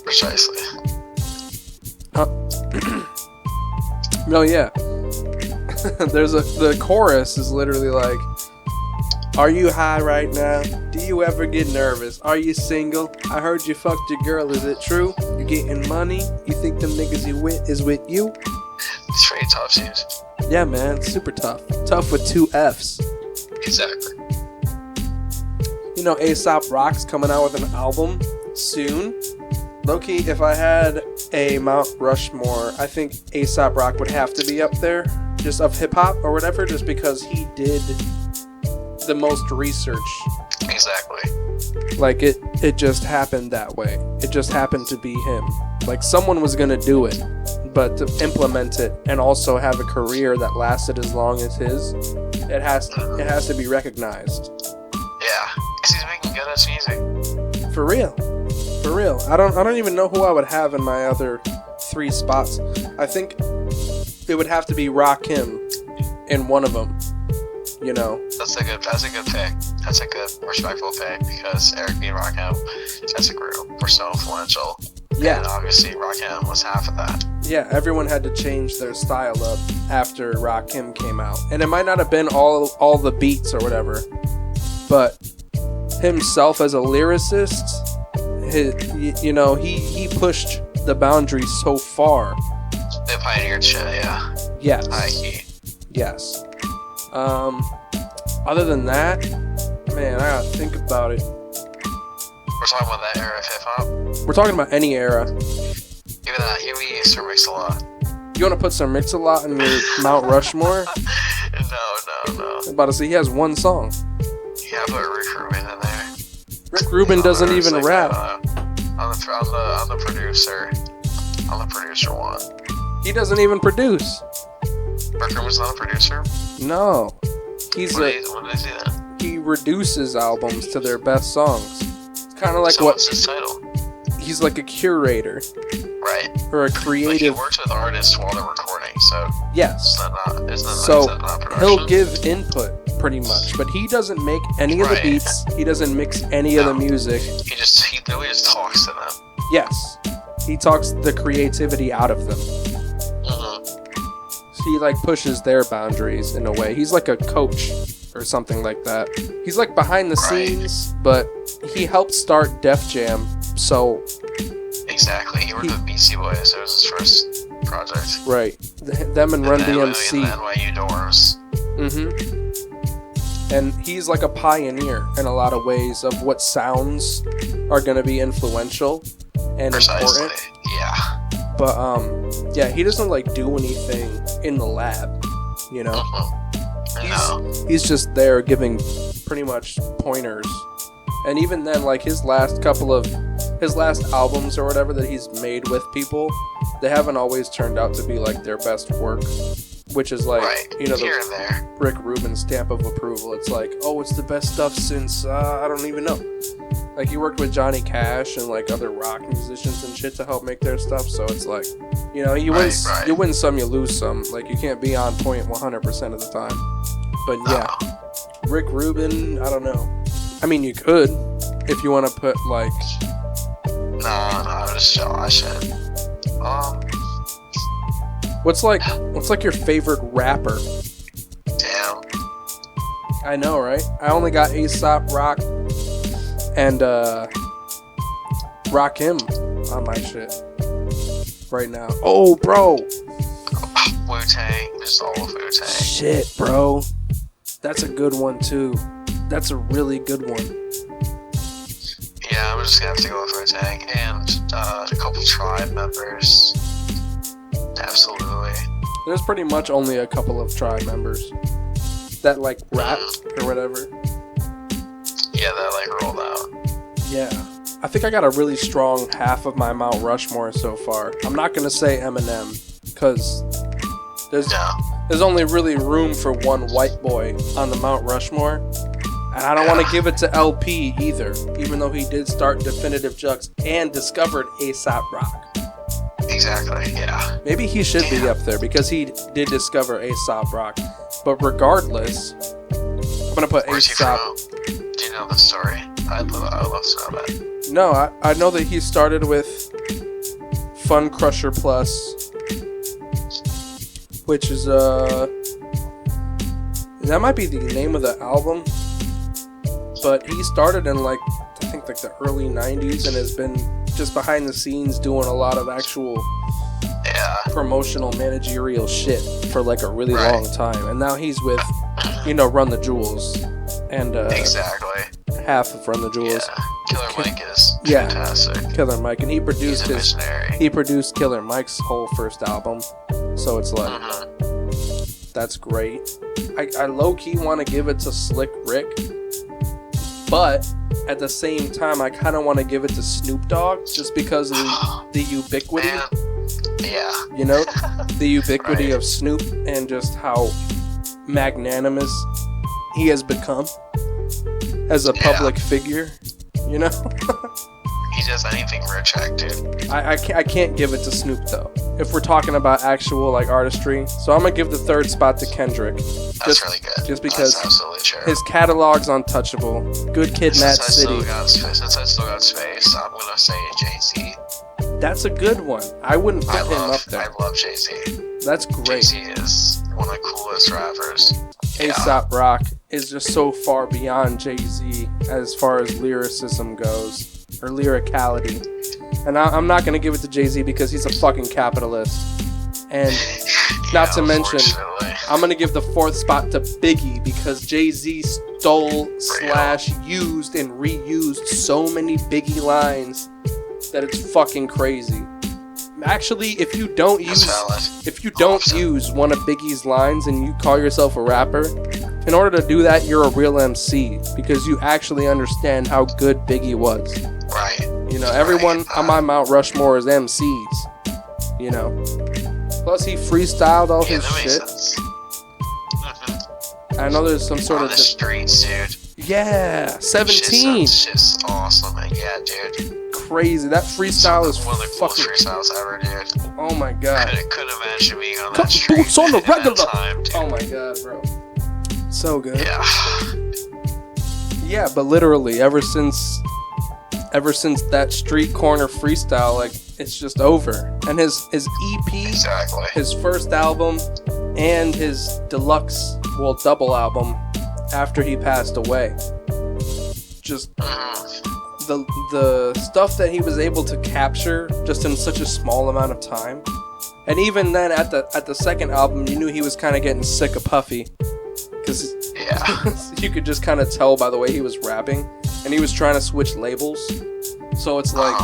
Precisely. No, yeah. The chorus is literally like, are you high right now? Do you ever get nervous? Are you single? I heard you fucked your girl. Is it true? You getting money? You think them niggas you with is with you? It's pretty tough, dude. Yeah, man. Super tough. Tough with 2 F's. Exactly. You know, A$AP Rock's coming out with an album soon. Low-key, if I had a Mount Rushmore, I think A$AP Rock would have to be up there. Just of hip-hop or whatever, just because he did the most research. Exactly. Like, it just happened that way. It just happened to be him. Like, someone was gonna do it, but to implement it and also have a career that lasted as long as his, it has to be recognized. Yeah, because he's making good ass music. For real. I don't even know who I would have in my other 3 spots. I think it would have to be Rakim in one of them. You know. That's a good pick. That's a good respectful pick because Eric B. and Rakim as a group were so influential. Yeah. And obviously Rakim was half of that. Yeah, everyone had to change their style up after Rakim came out. And it might not have been all the beats or whatever, but himself as a lyricist, he pushed the boundaries so far. They pioneered shit, yeah. Yes. High-key. Yes. Other than that, man, I gotta think about it. We're talking about that era of hip-hop? We're talking about any era. Even that, we used to mix a lot. You wanna put some Mix-a-Lot in your Mount Rushmore? No. I'm about to say, he has one song. Yeah, put Rick Rubin in there. Rick Rubin doesn't even like rap. On the producer one. He doesn't even produce. Rick Rubin's not a producer? No. When did I see that? he reduces albums to their best songs. It's kind of like So what's his title? he's like a curator Right. or a Like he creative. works with artists while they're recording, so Yes. is So that not production? he'll give input pretty much, but he doesn't make any of the Right. beats. He doesn't mix any of the No. music. He literally just talks to them. Yes, he talks the creativity out of them. Mm-hmm. He like pushes their boundaries in a way. He's like a coach or something like that. He's like behind the Right. scenes, but he helped start Def Jam. So Exactly. He worked with Beastie Boys. It was his first project. right, them and Run then DMC. The NYU Doors. And he's like a pioneer in a lot of ways of what sounds are going to be influential and Precisely. important. Yeah. But yeah, he doesn't like do anything in the lab, you know. No. He's just there giving pretty much pointers. And even then, like his last albums or whatever that he's made with people, they haven't always turned out to be like their best work, which is like, Right. you know, Here the and there. Rick Rubin stamp of approval. It's like, oh, it's the best stuff since I don't even know. Like he worked with Johnny Cash and like other rock musicians and shit to help make their stuff. So it's like, you know, you win some, you lose some. Like you can't be on point 100% of the time. But yeah, Rick Rubin, I don't know. I mean, you could if you want to put like. No, just joshing. What's like your favorite rapper? Damn. I know, right? I only got Aesop Rock and Rakim on my shit right now. Oh, bro. Wu-Tang. Just all of Wu-Tang. Shit, bro. That's a good one, too. That's a really good one. Yeah, I'm just gonna have to go with Wu-Tang. And a couple Tribe members. Absolutely. There's pretty much only a couple of Tribe members that, like, rap or whatever. Yeah, that, like, rolled out. Yeah. I think I got a really strong half of my Mount Rushmore so far. I'm not going to say Eminem, because there's only really room for one white boy on the Mount Rushmore. And I don't want to give it to LP either, even though he did start Definitive Jux and discovered A$AP Rock. Exactly, yeah. Maybe he should be up there, because he did discover A$AP Rock. But regardless, I'm going to put Where's he A$AP. from? Do you know the story? I'd love to know that. No, I know that he started with Fun Crusher Plus, which is that might be the name of the album, but he started in I think the early 90s and has been just behind the scenes doing a lot of actual promotional managerial shit for like a really long time, and now he's with Run the Jewels and exactly half of Run the Jewels. Yeah. Killer Mike is fantastic. Killer Mike, and he produced He produced Killer Mike's whole first album, so it's like that's great. I low-key want to give it to Slick Rick, but at the same time I kind of want to give it to Snoop Dogg just because of the ubiquity. Yeah. You know, the ubiquity of Snoop and just how magnanimous he has become as a public figure, you know? He does anything rich act, dude. I can't give it to Snoop, though, if we're talking about actual, artistry. So I'm going to give the third spot to Kendrick. That's really good. Just because that's absolutely true. His catalog's untouchable. Good Kid, Mad City. Since I still got space, I'm going to say Jay-Z. That's a good one. I wouldn't put him up there. I love Jay-Z. That's great. Jay-Z is one of the coolest rappers. A$AP Rock is just so far beyond Jay-Z as far as lyricism goes, or lyricality. And I'm not going to give it to Jay-Z because he's a fucking capitalist. And not to mention, I'm going to give the fourth spot to Biggie because Jay-Z stole / used and reused so many Biggie lines that it's fucking crazy. Actually, if you don't use one of Biggie's lines and you call yourself a rapper, in order to do that, you're a real MC because you actually understand how good Biggie was. Right. You know, everyone on my Mount Rushmore is MCs. You know. Plus, he freestyled all his shit. I know there's some sort on of the streets, dude. Yeah, 17. Shit's awesome, man. Yeah, dude. Crazy. That freestyle is one of the coolest freestyles ever, dude. Oh my god. Couldn't imagine being on Cut that street. boots on the regular. Time, oh my god, bro. So good. Yeah. Yeah, but literally, ever since that street corner freestyle, like, it's just over. And his EP, exactly. His first album, and his deluxe, double album after he passed away. Just the stuff that he was able to capture just in such a small amount of time. And even then, at the second album, you knew he was kind of getting sick of Puffy. Because you could just kind of tell by the way he was rapping. And he was trying to switch labels. So it's like,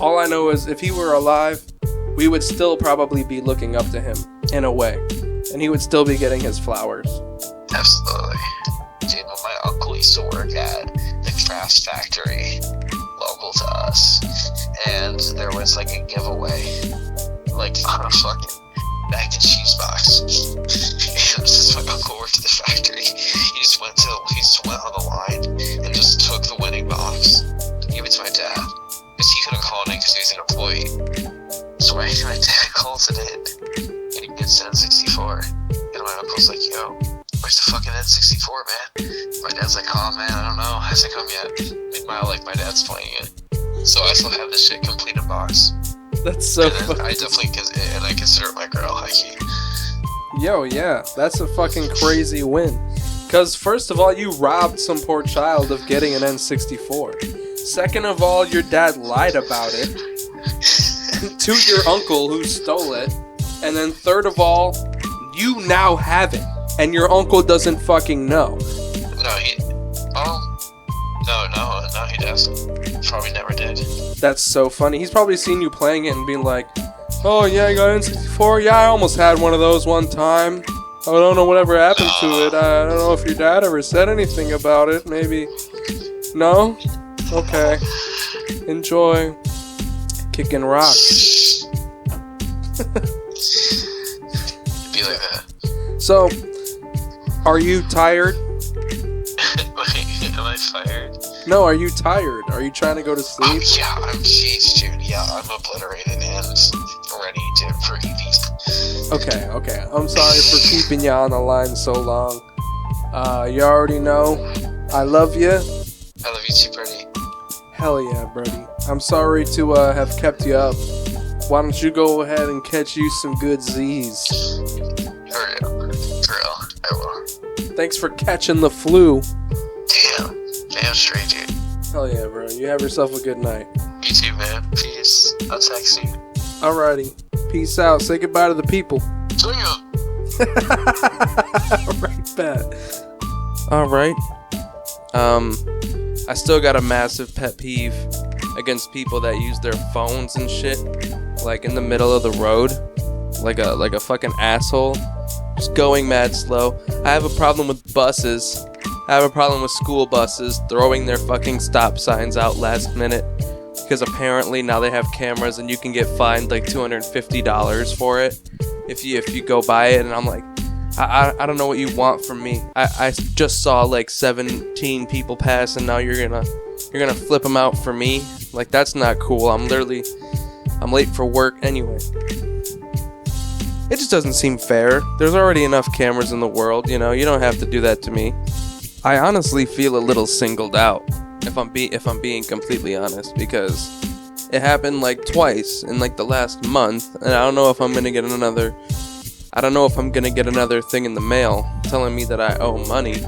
all I know is if he were alive, we would still probably be looking up to him in a way. And he would still be getting his flowers. Absolutely. Dude, my uncle used to work at the Crafts Factory local to us. And there was like a giveaway. Like on a fucking mac and cheese box. And since my uncle worked at the factory, he just went on the line and just took the winning box to give it to my dad. Because he couldn't call it in because he was an employee. So my dad calls it in. And he gets an N64. And my uncle's like, yo, where's the fucking N64, man? My dad's like, oh man, I don't know. Hasn't come yet. Meanwhile, like, my dad's playing it. So I still have this shit complete in box. That's so funny. I definitely consider it my girl, high-key. Yo, yeah, that's a fucking crazy win. Because first of all, you robbed some poor child of getting an N64. Second of all, your dad lied about it to your uncle who stole it. And then third of all, you now have it. And your uncle doesn't fucking know. No, he doesn't. Probably never did. That's so funny. He's probably seen you playing it and being like, oh yeah, I got an N64. Yeah, I almost had one of those one time. I don't know whatever happened to it. I don't know if your dad ever said anything about it. Maybe. No? Okay. Enjoy. Kicking rocks. Be like that. So, are you tired? Wait, am I fired? No, are you tired? Are you trying to go to sleep? Oh, yeah, jeez, dude. Yeah, I'm obliterated and ready for EVs. Okay. I'm sorry for keeping you on the line so long. You already know, I love you. I love you too, Brady. Hell yeah, Brody. I'm sorry to have kept you up. Why don't you go ahead and catch you some good Z's? For real, I will. Thanks for catching the FLUE. Damn straight, dude. Hell yeah, bro. You have yourself a good night. You too, man. Peace. I'll text you. Alrighty. Peace out. Say goodbye to the people. See ya. Right back. Alright. I still got a massive pet peeve against people that use their phones and shit, like in the middle of the road, like a fucking asshole, just going mad slow. I have a problem with buses. I have a problem with school buses throwing their fucking stop signs out last minute, because apparently now they have cameras and you can get fined like $250 for it if you go by it. And I'm like, I don't know what you want from me. I just saw like 17 people pass and now you're gonna flip them out for me. Like, that's not cool. I'm late for work anyway. It just doesn't seem fair. There's already enough cameras in the world, you know. You don't have to do that to me. I honestly feel a little singled out, if I'm being completely honest, because it happened like twice in like the last month, and I don't know if I'm gonna get another thing in the mail telling me that I owe money.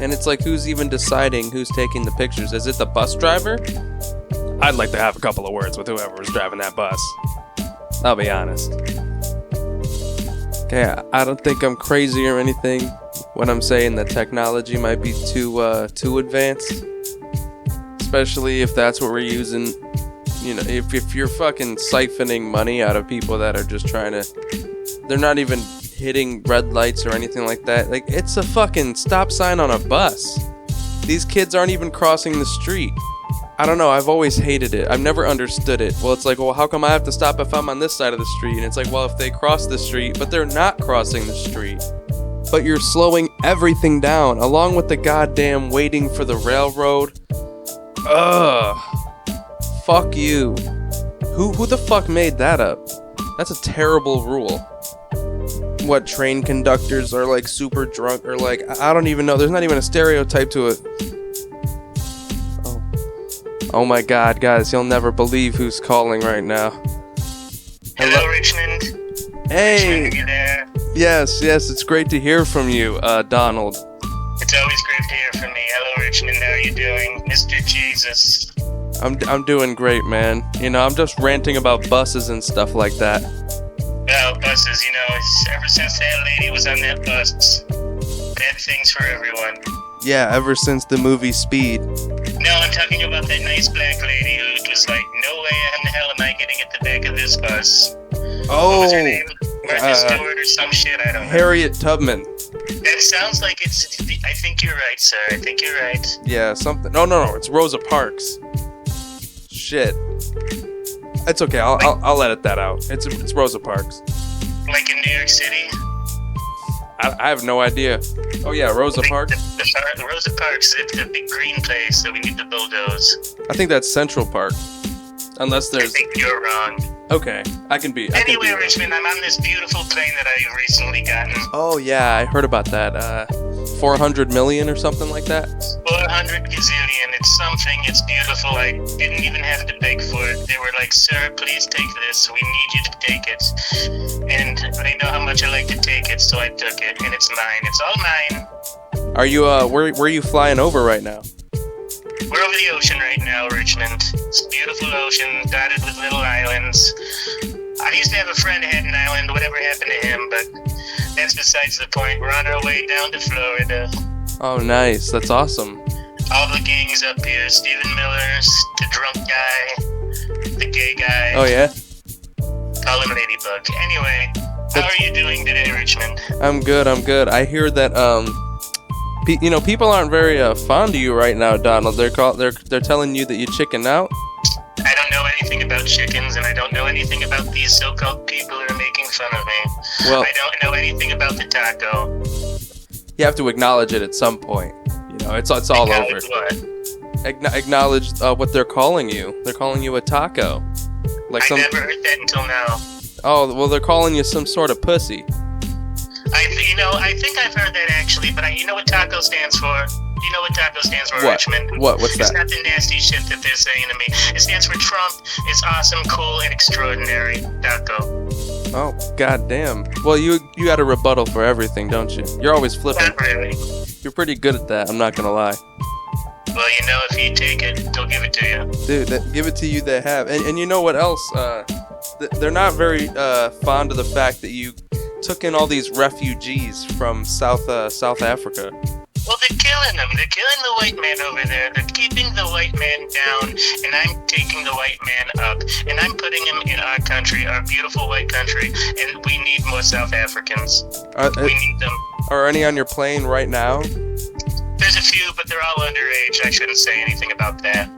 And it's like, who's even deciding who's taking the pictures? Is it the bus driver? I'd like to have a couple of words with whoever was driving that bus. I'll be honest. Okay, I don't think I'm crazy or anything when I'm saying that technology might be too advanced. Especially if that's what we're using. You know, if you're fucking siphoning money out of people that are just trying to... They're not even hitting red lights or anything like that. Like, it's a fucking stop sign on a bus. These kids aren't even crossing the street. I don't know, I've always hated it. I've never understood it. Well, it's like, well, how come I have to stop if I'm on this side of the street? And it's like, well, if they cross the street, but they're not crossing the street. but you're slowing everything down, along with the goddamn waiting for the railroad. Ugh. Fuck you. Who the fuck made that up? That's a terrible rule. What, train conductors are like super drunk, or like, I don't even know. There's not even a stereotype to it. Oh my god, guys, you'll never believe who's calling right now. Hello, Richmond. Hey! Richmond, are you there? Yes, it's great to hear from you, Donald. It's always great to hear from me. Hello, Richmond, how are you doing? Mr. Jesus. I'm doing great, man. You know, I'm just ranting about buses and stuff like that. Well, buses, you know, ever since that lady was on that bus, bad things for everyone. Yeah, ever since the movie Speed. No, I'm talking about that nice black lady who was like, no way in the hell am I getting at the back of this bus. Oh, what was her name? Martha Stewart or some shit, I don't know. Harriet Tubman. That sounds like it's... I think you're right, sir. I think you're right. Yeah, something... No, it's Rosa Parks. Shit. It's okay, I'll edit that out. It's Rosa Parks. Like in New York City? I have no idea. Oh yeah, Rosa Parks? The Rosa Parks, it's the big green place that we need to bulldoze. I think that's Central Park. Unless there's... I think you're wrong. Okay, I can be Anyway, Richmond, I'm on this beautiful plane that I've recently gotten. Oh yeah, I heard about that. 400 million or something like that? 400 gazillion. It's something. It's beautiful. I didn't even have to beg for it. They were like, sir, please take this. We need you to take it. And they know how much I like to take it, so I took it. And it's mine. It's all mine. Are you, where are you flying over right now? We're over the ocean right now, Richmond. It's a beautiful ocean, dotted with little islands. I used to have a friend that had an island, whatever happened to him, but that's besides the point. We're on our way down to Florida. Oh, nice. That's awesome. All the gangs up here. Stephen Miller's, the drunk guy, the gay guy. Oh, yeah? Call him Ladybug. Anyway, how are you doing today, Richmond? I'm good. I hear that, people aren't very fond of you right now, Donald. They're telling you that you chicken out. I don't know anything about chickens, and I don't know anything about these so-called people who are making fun of me. Well, I don't know anything about the taco. You have to acknowledge it at some point. You know, it's all over. What? Acknowledge what they're calling you. They're calling you a taco. Like I never heard that until now. Oh, well, they're calling you some sort of pussy. I think I've heard that actually, but you know what taco stands for? You know what taco stands for, What? Richmond? What's that? It's not the nasty shit that they're saying to me. It stands for Trump is awesome, cool, and extraordinary. Taco. Oh, goddamn. Well, you got a rebuttal for everything, don't you? You're always flipping. Not really. You're pretty good at that, I'm not gonna lie. Well, you know, if you take it, they'll give it to you. Dude, give it to you, they have. And you know what else? They're not very fond of the fact that you took in all these refugees from South Africa. Well, they're killing them. They're killing the white man over there. They're keeping the white man down, and I'm taking the white man up, and I'm putting him in our country, our beautiful white country, and we need more South Africans. We need them. Are any on your plane right now? There's a few, but they're all underage. I shouldn't say anything about that.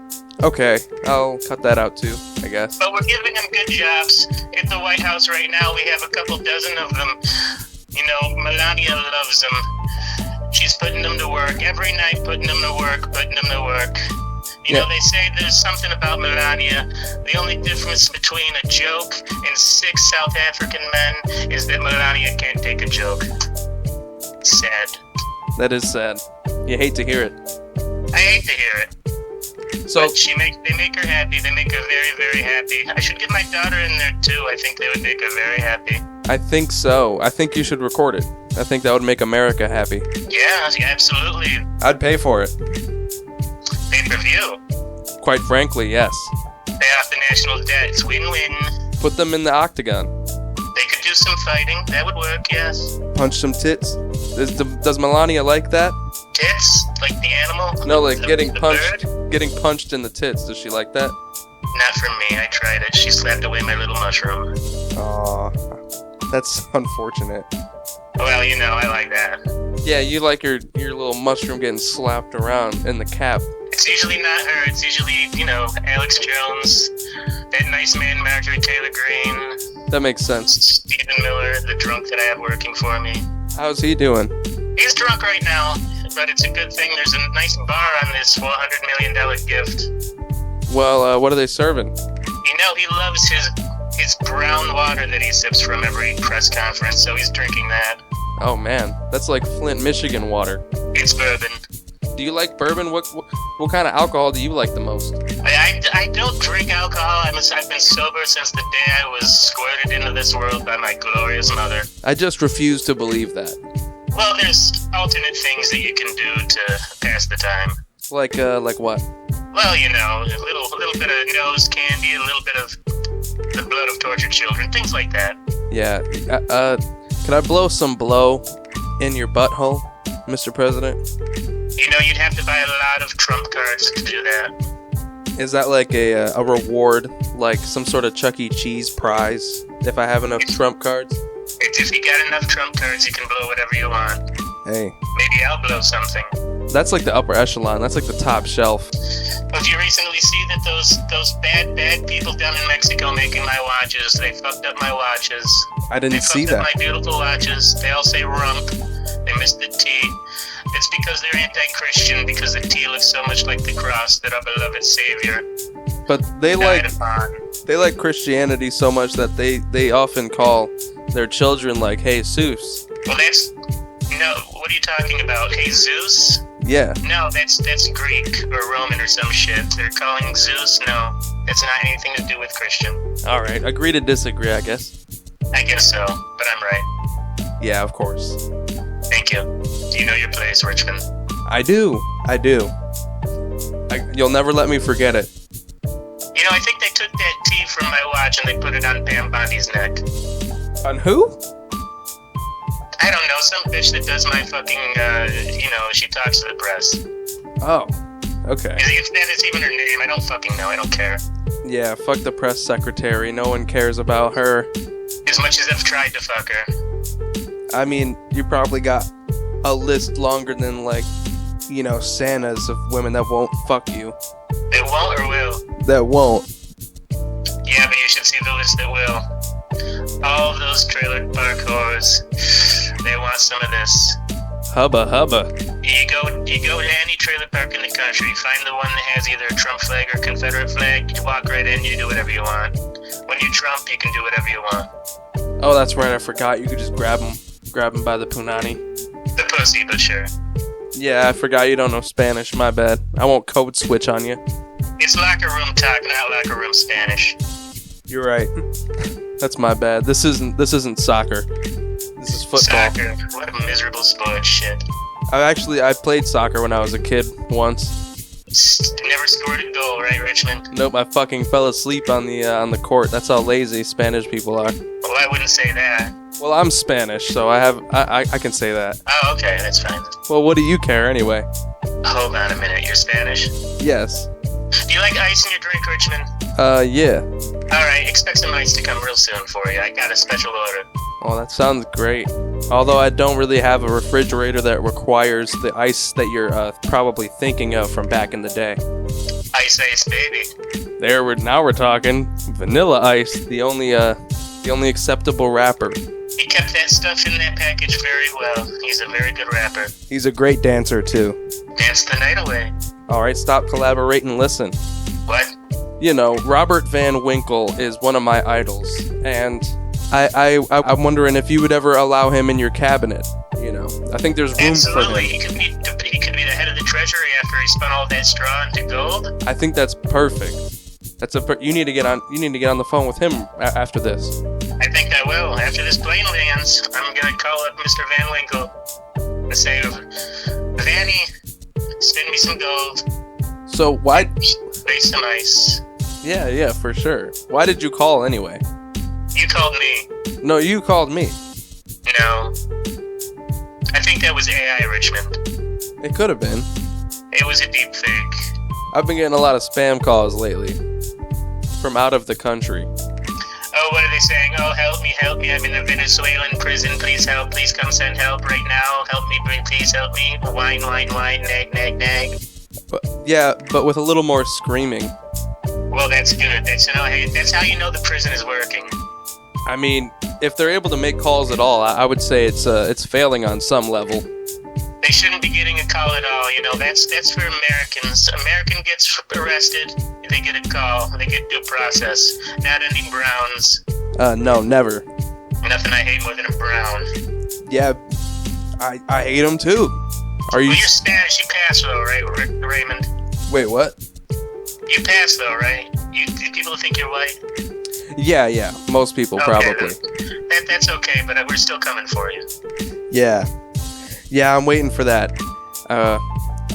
Okay, I'll cut that out too, I guess. But we're giving them good jobs. At the White House right now, we have a couple dozen of them. You know, Melania loves them. She's putting them to work every night, putting them to work. You know, they say there's something about Melania. The only difference between a joke and 6 South African men is that Melania can't take a joke. Sad. That is sad. You hate to hear it. I hate to hear it. So But they make her happy. They make her very, very happy. I should get my daughter in there too. I think they would make her very happy. I think so. I think you should record it. I think that would make America happy. Yeah, absolutely. I'd pay for it. Pay-per-view. Quite frankly, yes. Pay off the national debt. It's win-win. Put them in the octagon. They could do some fighting. That would work, yes. Punch some tits. Does Melania like that? Tits? Like the animal? No, like The getting punched. bird? Getting punched in the tits. Does she like that? Not for me. I tried it. She slapped away my little mushroom. Aw, that's unfortunate. Well, you know, I like that. Yeah, you like your little mushroom getting slapped around in the cap. It's usually not her. It's usually, you know, Alex Jones, that nice man, Marjorie Taylor Greene, That makes sense. Stephen Miller, the drunk that I have working for me. How's he doing? He's drunk right now, but it's a good thing there's a nice bar on this $400 million gift. Well, what are they serving? You know, he loves his brown water that he sips from every press conference, so he's drinking that. Oh man, that's like Flint, Michigan water. It's bourbon. Do you like bourbon? What kind of alcohol do you like the most? I don't drink alcohol. I've been sober since the day I was squirted into this world by my glorious mother. I just refuse to believe that. Well, there's alternate things that you can do to pass the time. Like what? Well, you know, a little bit of nose candy, a little bit of the blood of tortured children, things like that. Yeah. Can I blow some blow in your butthole, Mr. President? You know, you'd have to buy a lot of Trump cards to do that. Is that like a reward, like some sort of Chuck E. Cheese prize, if I have enough Trump cards? If you got enough Trump cards, you can blow whatever you want. Hey. Maybe I'll blow something. That's like the upper echelon. That's like the top shelf. Did you recently see that those bad people down in Mexico making my watches, they fucked up my watches. I didn't see that. They fucked up my beautiful watches. They all say rump. They missed the T. It's because they're anti-Christian, because the T looks so much like the cross that our beloved Savior But they died upon. like Christianity so much that they often call their children like Jesus. Well, no, what are you talking about? Jesus? Yeah. No, that's Greek or Roman or some shit. They're calling Zeus. No, that's not anything to do with Christian. All right. Agree to disagree, I guess. I guess so, but I'm right. Yeah, of course. Thank you. Do you know your place, Richmond? I do. You'll never let me forget it. You know, I think they took that T from my watch and they put it on Pam Bondi's neck. On who? I don't know, some bitch that does my fucking, she talks to the press. Oh, okay. If that is even her name, I don't fucking know, I don't care. Yeah, fuck the press secretary. No one cares about her. As much as I've tried to fuck her. I mean, you probably got a list longer than, Santas of women that won't fuck you. That won't or will? That won't. Yeah, but you should see the list that will. All of those trailer park whores, they want some of this. Hubba. You go to any trailer park in the country, find the one that has either a Trump flag or Confederate flag, you walk right in, you do whatever you want. When you Trump, you can do whatever you want. Oh, that's right, I forgot. You could just grab them by the punani. The pussy, but sure. Yeah, I forgot you don't know Spanish, my bad. I won't code switch on you. It's locker room talk, not locker room Spanish. You're right. That's my bad. This isn't soccer. This is football. Soccer. What a miserable sport. Shit. I played soccer when I was a kid once. Never scored a goal, right, Richmond? Nope, I fucking fell asleep on the court. That's how lazy Spanish people are. Well, I wouldn't say that. Well, I'm Spanish, so I can say that. Oh, okay, that's fine. Well, what do you care anyway? Hold on a minute, you're Spanish? Yes. Do you like ice in your drink, Richmond? Yeah. Alright, expect some ice to come real soon for you. I got a special order. Oh, that sounds great. Although I don't really have a refrigerator that requires the ice that you're probably thinking of from back in the day. Ice, baby. Now we're talking. Vanilla Ice, the only acceptable rapper. He kept that stuff in that package very well. He's a very good rapper. He's a great dancer, too. Dance the night away. Alright, stop collaborating, listen. What? You know, Robert Van Winkle is one of my idols, and I'm wondering if you would ever allow him in your cabinet. You know, I think there's room Absolutely. for him. He could be the head of the treasury after he spun all that straw into gold. I think that's perfect. You need to get on the phone with him after this. I think I will. After this plane lands, I'm gonna call up Mr. Van Winkle and say, Vanny, spin me some gold. So why? Base some ice. Yeah, for sure. Why did you call anyway? You called me. No, you called me. No. I think that was AI, Richmond. It could have been. It was a deep fake. I've been getting a lot of spam calls lately. From out of the country. Oh, what are they saying? Oh, help me. I'm in a Venezuelan prison. Please help. Please come send help right now. Help me, please help me. Whine, nag. But with a little more screaming. Well, that's good. That's how you know the prison is working. I mean, if they're able to make calls at all, I would say it's failing on some level. They shouldn't be getting a call at all. You know, that's for Americans. American gets arrested, they get a call, they get due process. Not any Browns. No, never. Nothing I hate more than a Brown. Yeah, I hate them too. Are you? Well, you're Spanish. You pass though, right, Raymond? Wait, what? You pass though, right? People think you're white. Yeah. Most people probably. That's okay, but we're still coming for you. Yeah, I'm waiting for that.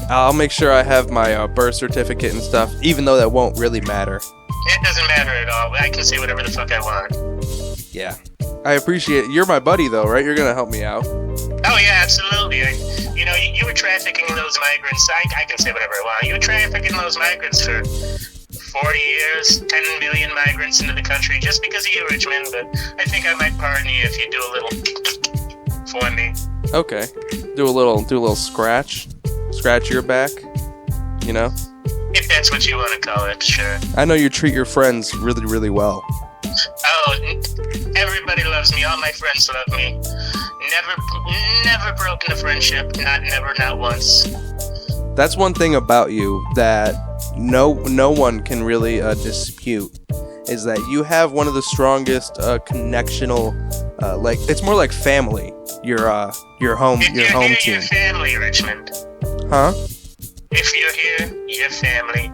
I'll make sure I have my birth certificate and stuff, even though that won't really matter. It doesn't matter at all. I can say whatever the fuck I want. Yeah. I appreciate it. You're my buddy, though, right? You're gonna help me out. Oh, yeah, absolutely. You were trafficking those migrants. I can say whatever I want. You were trafficking those migrants for 40 years, 10 million migrants into the country just because of you, Richmond, but I think I might pardon you if you do a little for me. Okay. Do a little scratch. Scratch your back, you know? If that's what you want to call it, sure. I know you treat your friends really, really well. Oh, everybody loves me. All my friends love me. Never broken a friendship. Not once. That's one thing about you that no one can really dispute, is that you have one of the strongest connectional, like, it's more like family. Your home If you're home here, team. you're family, Richmond. Huh? If you're here, you're family.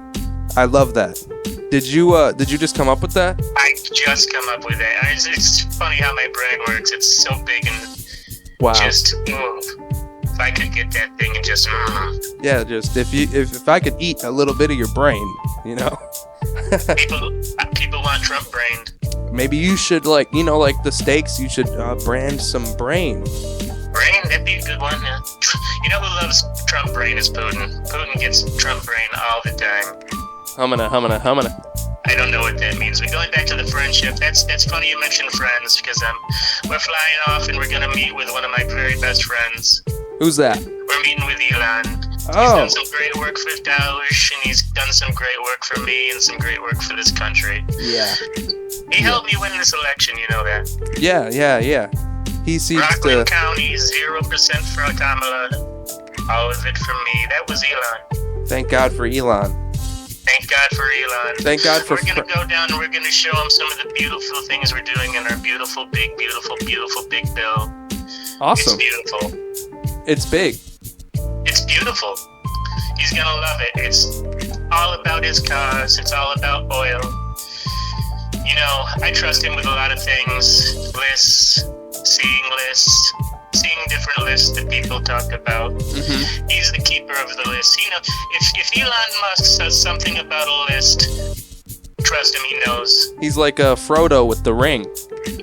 I love that. Did you just come up with that? I just come up with it. It's funny how my brain works. It's so big and Wow. just move. If I could get that thing and just Yeah, just if I could eat a little bit of your brain, you know. people want Trump brained. Maybe you should, like the steaks, you should brand some brain. Brain, that'd be a good one. You know who loves Trump brain is Putin. Putin gets Trump brain all the time. Humana. I don't know what that means. But going back to the friendship, that's funny you mentioned friends, because we're flying off and we're gonna meet with one of my very best friends. Who's that? We're meeting with Elon. He's Oh. done some great work for Daesh, and he's done some great work for me and some great work for this country. Yeah. He helped me win this election, you know that. Yeah. He seems Rockland to. County, 0% for Kamala. All of it from me. That was Elon. Thank God for Elon. Thank God for Elon. Thank God for. We're going to go down and we're going to show him some of the beautiful things we're doing in our beautiful big bill. Awesome. It's beautiful. It's big. It's beautiful. He's going to love it. It's all about his cause. It's all about oil. You know, I trust him with a lot of things. Lists, seeing different lists that people talk about. Mm-hmm. He's the keeper of the list. You know, if Elon Musk says something about a list, trust him, he knows. He's like Frodo with the ring.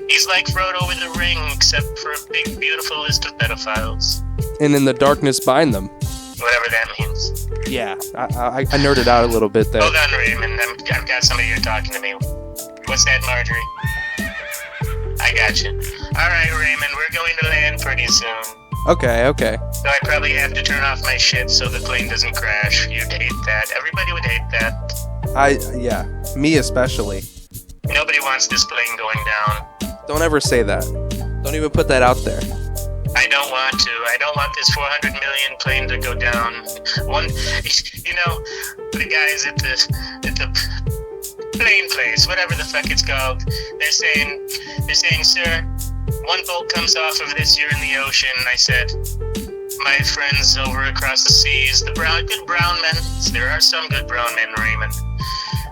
He's like Frodo with a ring, except for a big, beautiful list of pedophiles. And in the darkness bind them. Whatever that means. Yeah, I nerded out a little bit there. Hold on, Raymond. I've got somebody here talking to me. What's that, Marjorie? I got you. All right, Raymond, we're going to land pretty soon. Okay. So I probably have to turn off my shit so the plane doesn't crash. You'd hate that. Everybody would hate that. Yeah, me especially. Nobody wants this plane going down. Don't ever say that. Don't even put that out there. I don't want to. I don't want this 400 million plane to go down. The guys at the plane place, whatever the fuck it's called, they're saying, sir, one bolt comes off of this, you're in the ocean. And I said, my friends over across the seas, good brown men, there are some good brown men, Raymond.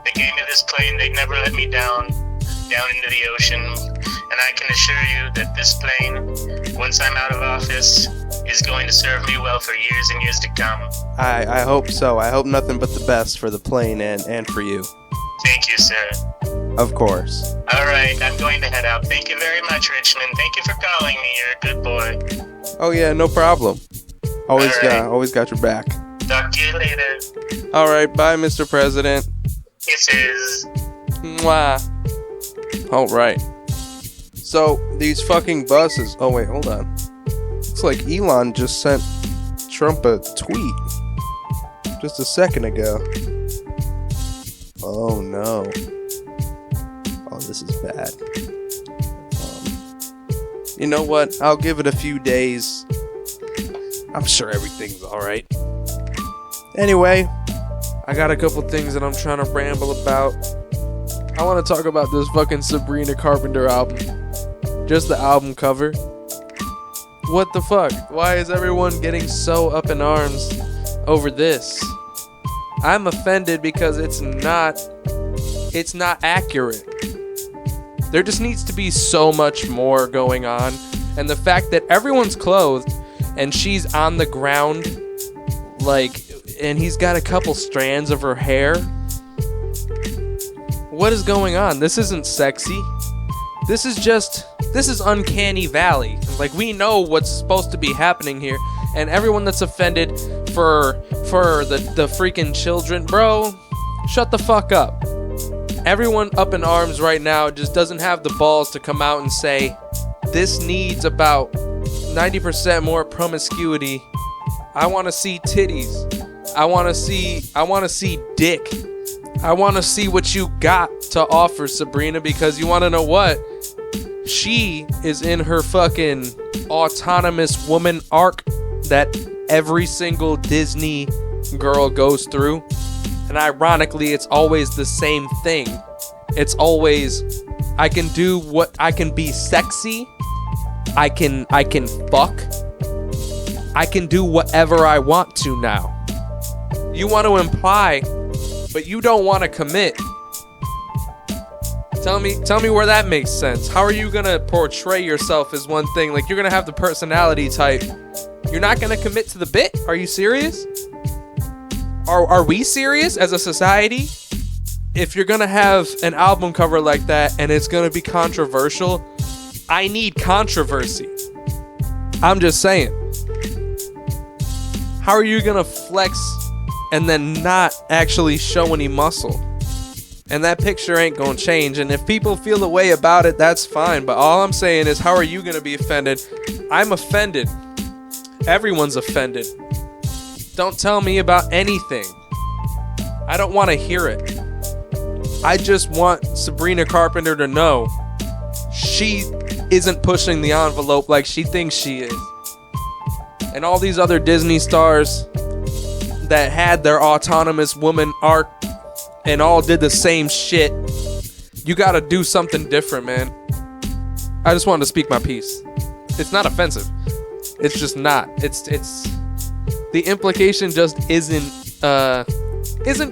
They gave me this plane, they never let me down into the ocean. And I can assure you that this plane, once I'm out of office, is going to serve me well for years and years to come. I hope so. I hope nothing but the best for the plane and for you. Thank you, sir. Of course. All right, I'm going to head out. Thank you very much, Richmond. Thank you for calling me. You're a good boy. Oh yeah, no problem. Always got your back. Talk to you later. All right, bye, Mr. President. Kisses. Mwah. All right. So these fucking buses. Oh wait, hold on. Looks like Elon just sent Trump a tweet just a second ago. Oh no. Oh, this is bad. You know what? I'll give it a few days. I'm sure everything's alright. Anyway, I got a couple things that I'm trying to ramble about. I want to talk about this fucking Sabrina Carpenter album. Just the album cover. What the fuck? Why is everyone getting so up in arms over this? I'm offended because it's not accurate. There just needs to be so much more going on. And the fact that everyone's clothed and she's on the ground, like, and he's got a couple strands of her hair. What is going on? This isn't sexy. This is uncanny valley. Like, we know what's supposed to be happening here. And everyone that's offended for the freaking children, bro, shut the fuck up. Everyone up in arms right now just doesn't have the balls to come out and say, this needs about 90% more promiscuity. I want to see titties. I want to see dick. I want to see what you got to offer, Sabrina, because you want to know what? She is in her fucking autonomous woman arc that every single Disney girl goes through. And ironically, it's always the same thing. It's always, I can do what, I can be sexy. I can fuck. I can do whatever I want to now. You want to imply, but you don't want to commit. Tell me where that makes sense. How are you gonna portray yourself as one thing? Like, you're gonna have the personality type. You're not gonna commit to the bit? Are you serious? Are we serious as a society? If you're gonna have an album cover like that and it's gonna be controversial, I need controversy. I'm just saying. How are you gonna flex and then not actually show any muscle? And that picture ain't gonna change. And if people feel the way about it, that's fine. But all I'm saying is, how are you gonna be offended? I'm offended. Everyone's offended. Don't tell me about anything. I don't want to hear it. I just want Sabrina Carpenter to know she isn't pushing the envelope like she thinks she is. And all these other Disney stars that had their autonomous woman arc and all did the same shit, you gotta do something different, man. I just wanted to speak my piece. It's not offensive. It's just not. It's the implication just isn't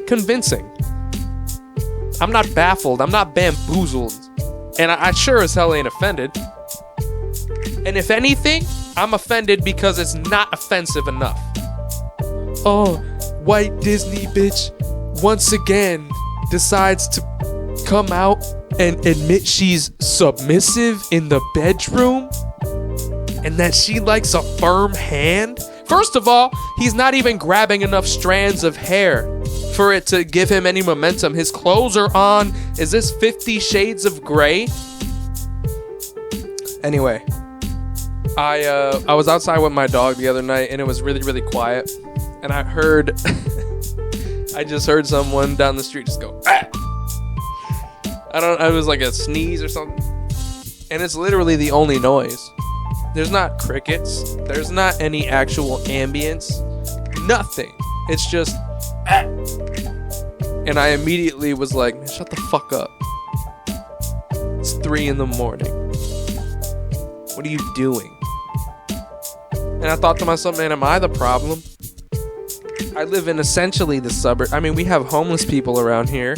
convincing. I'm not baffled. I'm not bamboozled. And I sure as hell ain't offended. And if anything, I'm offended because it's not offensive enough. Oh, white Disney bitch once again decides to come out and admit she's submissive in the bedroom and that she likes a firm hand. First of all, he's not even grabbing enough strands of hair for it to give him any momentum. His clothes are on. Is this 50 Shades of Grey? Anyway, I was outside with my dog the other night and it was really, really quiet. And I heard, I just heard someone down the street just go, ah! It was like a sneeze or something. And it's literally the only noise. There's not crickets. There's not any actual ambience. Nothing. It's just, ah! And I immediately was like, man, shut the fuck up. It's 3 a.m. What are you doing? And I thought to myself, man, am I the problem? I live in essentially the suburb. I mean, we have homeless people around here.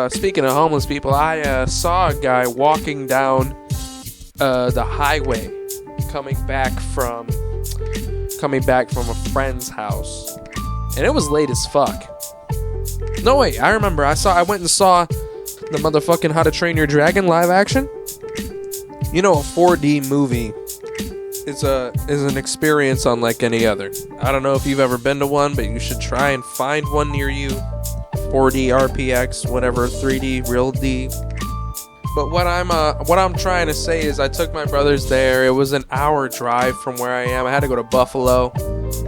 Speaking of homeless people, I saw a guy walking down the highway coming back from a friend's house. And it was late as fuck. No, wait, I remember. I went and saw the motherfucking How to Train Your Dragon live action. You know, a 4D movie is an experience unlike any other. I don't know if you've ever been to one, but you should try and find one near you. 4D, RPX, whatever, 3D, Real D. But what I'm trying to say is I took my brothers there. It was an hour drive from where I am. I had to go to Buffalo.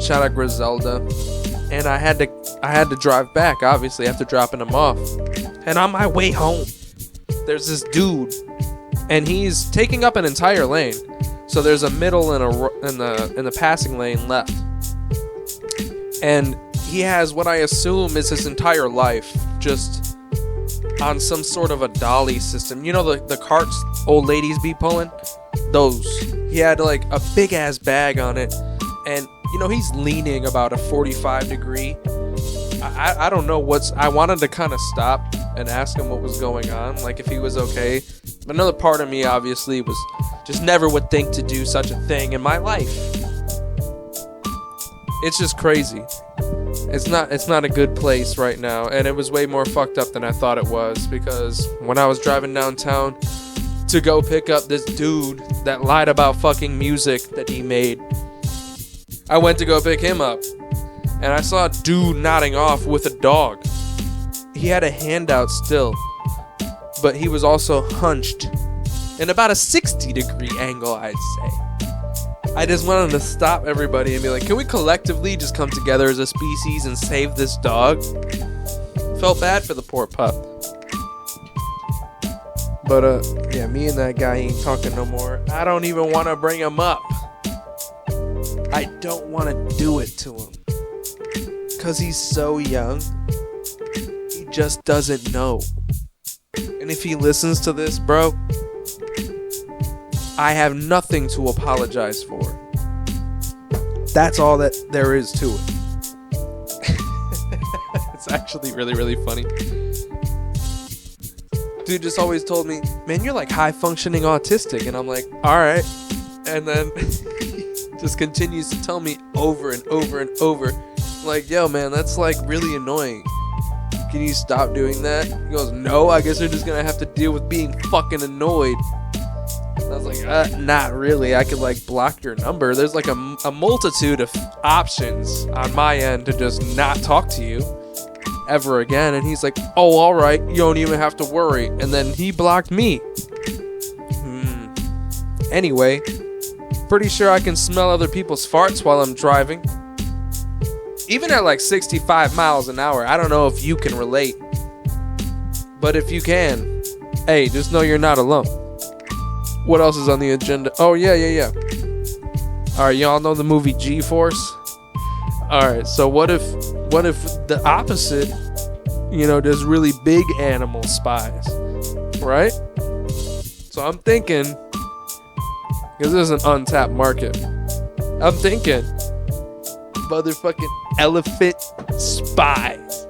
Shout out Griselda. And I had to drive back, obviously, after dropping them off. And on my way home, there's this dude and he's taking up an entire lane. So there's a middle and in the passing lane left, and he has what I assume is his entire life just on some sort of a dolly system. You know the carts old ladies be pulling? Those. He had like a big ass bag on it, and you know he's leaning about a 45 degree. I don't know I wanted to kind of stop and ask him what was going on, like if he was okay. But another part of me obviously was just never would think to do such a thing in my life. It's just crazy. It's not a good place right now, and it was way more fucked up than I thought it was, because when I was driving downtown to go pick up this dude that lied about fucking music that he made, I went to go pick him up, and I saw a dude nodding off with a dog. He had a handout still, but he was also hunched in about a 60-degree angle, I'd say. I just wanted to stop everybody and be like, can we collectively just come together as a species and save this dog? Felt bad for the poor pup. But, yeah, me and that guy ain't talking no more. I don't even want to bring him up. I don't want to do it to him. Because he's so young. He just doesn't know. And if he listens to this, bro, I have nothing to apologize for. That's all that there is to it. It's actually really, really funny. Dude just always told me, man, you're like high functioning autistic. And I'm like, alright. And then he just continues to tell me over and over and over, like, yo, man, that's like really annoying. Can you stop doing that? He goes, no, I guess we're just gonna have to deal with being fucking annoyed. And I was like, not really. I could like block your number. There's like a multitude of options on my end to just not talk to you ever again. And he's like, oh, all right, you don't even have to worry. And then he blocked me. Anyway, pretty sure I can smell other people's farts while I'm driving. Even at like 65 miles an hour. I don't know if you can relate, but if you can, hey, just know you're not alone. What else is on the agenda? Oh, yeah. Alright, y'all know the movie G-Force? Alright, so what if the opposite, you know, there's really big animal spies, right? So I'm thinking, because this is an untapped market, I'm thinking motherfucking elephant spies.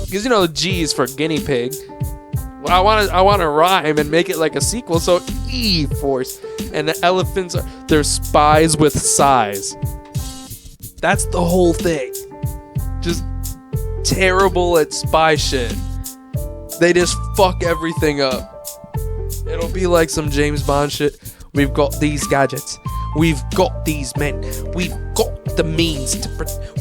Because, you know, G is for guinea pig. Well, I want to rhyme and make it like a sequel, so E-Force. And the elephants they're spies with size. That's the whole thing. Just terrible at spy shit. They just fuck everything up. It'll be like some James Bond shit. We've got these gadgets. We've got these men. We've got the means to.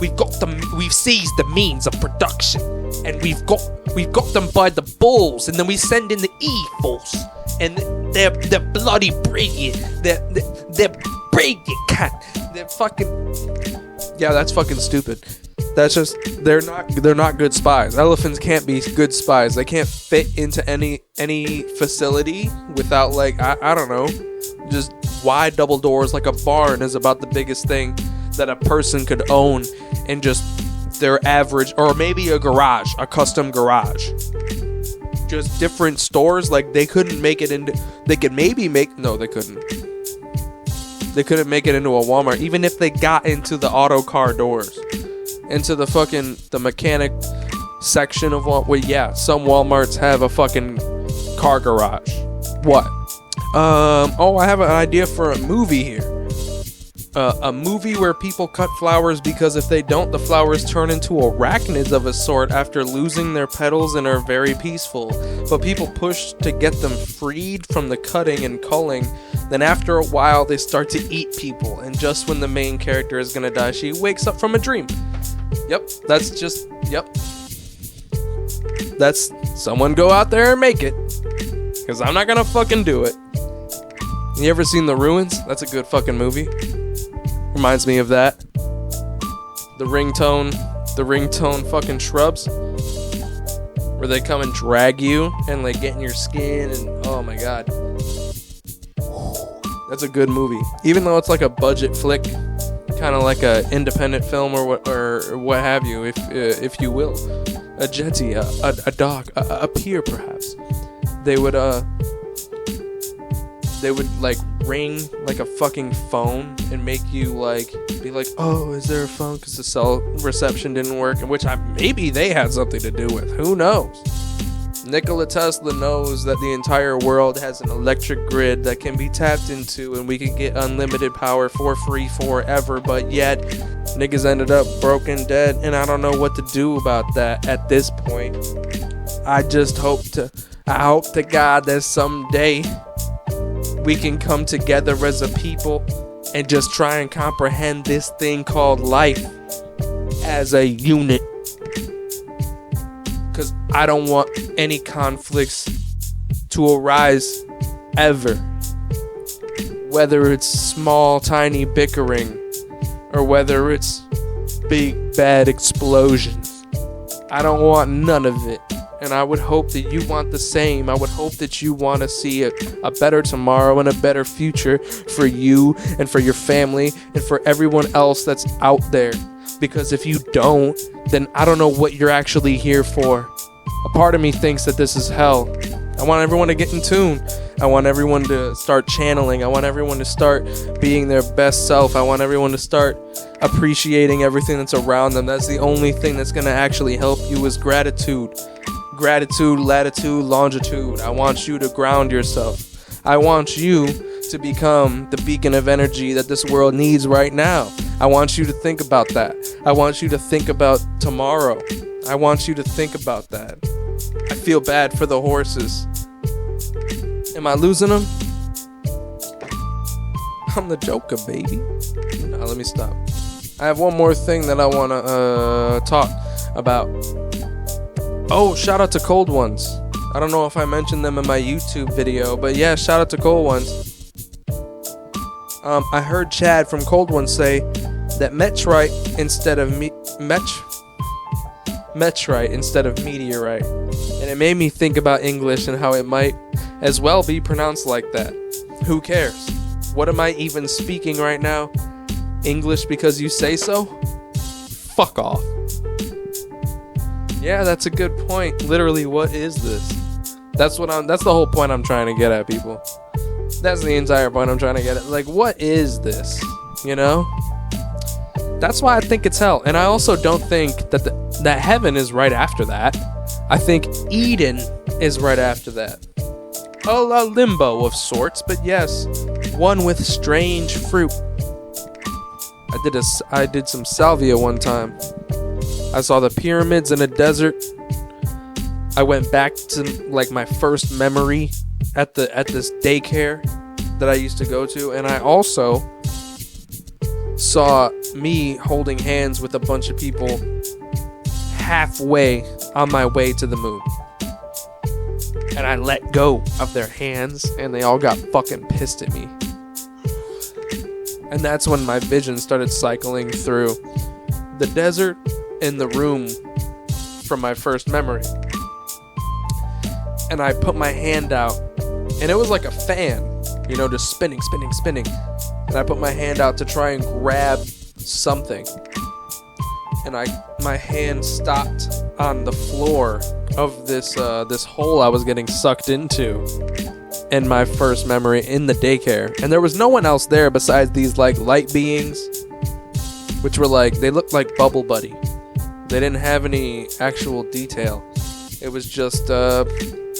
We've seized the means of production, and we've got them by the balls, and then we send in the E-Force, and they're bloody brilliant. They're brilliant, cat. They're fucking. Yeah, that's fucking stupid. That's just they're not good spies. Elephants can't be good spies. They can't fit into any facility without like I don't know, just wide double doors. Like a barn is about the biggest thing that a person could own, and just their average, or maybe a garage, a custom garage. Just different stores. Like they couldn't make it into. They could maybe make. No, they couldn't. They couldn't make it into a Walmart, even if they got into the auto car doors, into the mechanic section of Walmart. Well, yeah, some Walmarts have a fucking car garage. What? Oh, I have an idea for a movie here. A movie where people cut flowers because if they don't, the flowers turn into arachnids of a sort after losing their petals and are very peaceful. But people push to get them freed from the cutting and culling. Then after a while, they start to eat people. And just when the main character is gonna die, she wakes up from a dream. Yep, that's someone go out there and make it. Because I'm not gonna fucking do it. You ever seen The Ruins? That's a good fucking movie. Reminds me of that. The ringtone fucking shrubs. Where they come and drag you and like get in your skin and oh my god. That's a good movie. Even though it's like a budget flick, kind of like a independent film or what have you, if you will. A jetty, a dog, a pier perhaps. They would like ring like a fucking phone and make you like be like, oh, is there a phone? Because the cell reception didn't work, and which maybe they had something to do with. Who knows? Nikola Tesla knows that the entire world has an electric grid that can be tapped into, and we can get unlimited power for free forever. But yet, niggas ended up broken, dead, and I don't know what to do about that at this point. I hope to God that someday we can come together as a people and just try and comprehend this thing called life as a unit. Because I don't want any conflicts to arise ever. Whether it's small, tiny bickering or whether it's big, bad explosions. I don't want none of it. And I would hope that you want the same. I would hope that you want to see a better tomorrow and a better future for you and for your family and for everyone else that's out there. Because if you don't, then I don't know what you're actually here for. A part of me thinks that this is hell. I want everyone to get in tune. I want everyone to start channeling. I want everyone to start being their best self. I want everyone to start appreciating everything that's around them. That's the only thing that's going to actually help you is gratitude. Gratitude, latitude, longitude. I want you to ground yourself. I want you to become the beacon of energy that this world needs right now. I want you to think about that. I want you to think about tomorrow. I want you to think about that. I feel bad for the horses. Am I losing them? I'm the Joker, baby. Now let me stop. I have one more thing that I want to talk about. Oh, shout out to Cold Ones. I don't know if I mentioned them in my YouTube video, but yeah, shout out to Cold Ones. I heard Chad from Cold Ones say that Metrite instead of meteorite, and it made me think about English and how it might as well be pronounced like that. Who cares? What am I even speaking right now? English because you say so? Fuck off. Yeah, that's a good point. Literally, what is this? That's the whole point I'm trying to get at, people. That's the entire point I'm trying to get at. Like, what is this? You know? That's why I think it's hell. And I also don't think that heaven is right after that. I think Eden is right after that. A limbo of sorts, but yes, one with strange fruit. I did some salvia one time. I saw the pyramids in a desert. I went back to like my first memory at this daycare that I used to go to, and I also saw me holding hands with a bunch of people halfway on my way to the moon. And I let go of their hands, and they all got fucking pissed at me. And that's when my vision started cycling through the desert and the room from my first memory. And I put my hand out, and it was like a fan, you know, just spinning. And I put my hand out to try and grab something. And my hand stopped on the floor of this hole I was getting sucked into in my first memory in the daycare. And there was no one else there besides these like light beings, which were like, they looked like Bubble Buddy. They didn't have any actual detail. It was just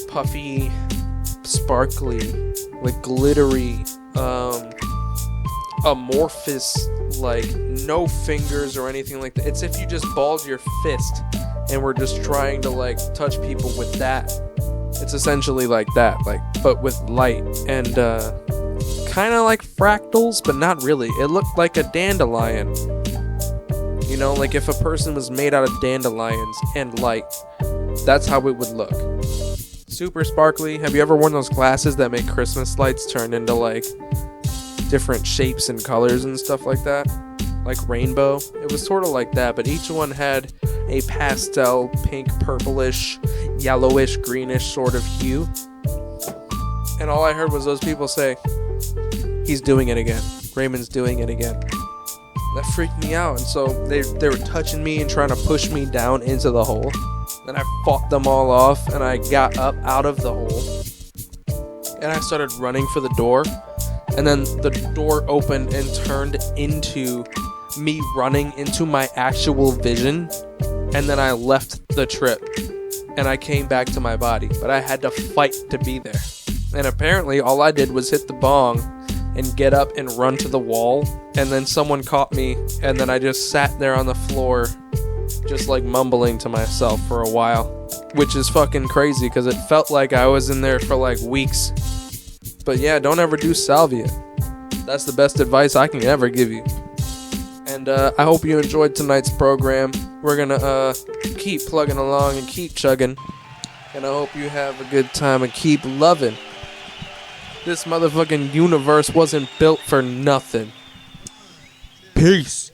puffy, sparkly, like glittery, amorphous, like no fingers or anything like that. It's if you just balled your fist and were just trying to like touch people with that. It's essentially like that, like, but with light and kind of like fractals, but not really. It looked like a dandelion. You know, like if a person was made out of dandelions and light, that's how it would look. Super sparkly. Have you ever worn those glasses that make Christmas lights turn into like different shapes and colors and stuff like that? Like rainbow. It was sort of like that, but each one had a pastel, pink, purplish, yellowish, greenish sort of hue. And all I heard was those people say, he's doing it again. Raymond's doing it again. That freaked me out. And so they were touching me and trying to push me down into the hole. And I fought them all off, and I got up out of the hole. And I started running for the door. And then the door opened and turned into me running into my actual vision. And then I left the trip. And I came back to my body. But I had to fight to be there. And apparently all I did was hit the bong and get up and run to the wall. And then someone caught me. And then I just sat there on the floor, just like mumbling to myself for a while. Which is fucking crazy because it felt like I was in there for like weeks. But yeah, don't ever do salvia. That's the best advice I can ever give you. And I hope you enjoyed tonight's program. We're gonna keep plugging along and keep chugging. And I hope you have a good time and keep loving. This motherfucking universe wasn't built for nothing. Peace.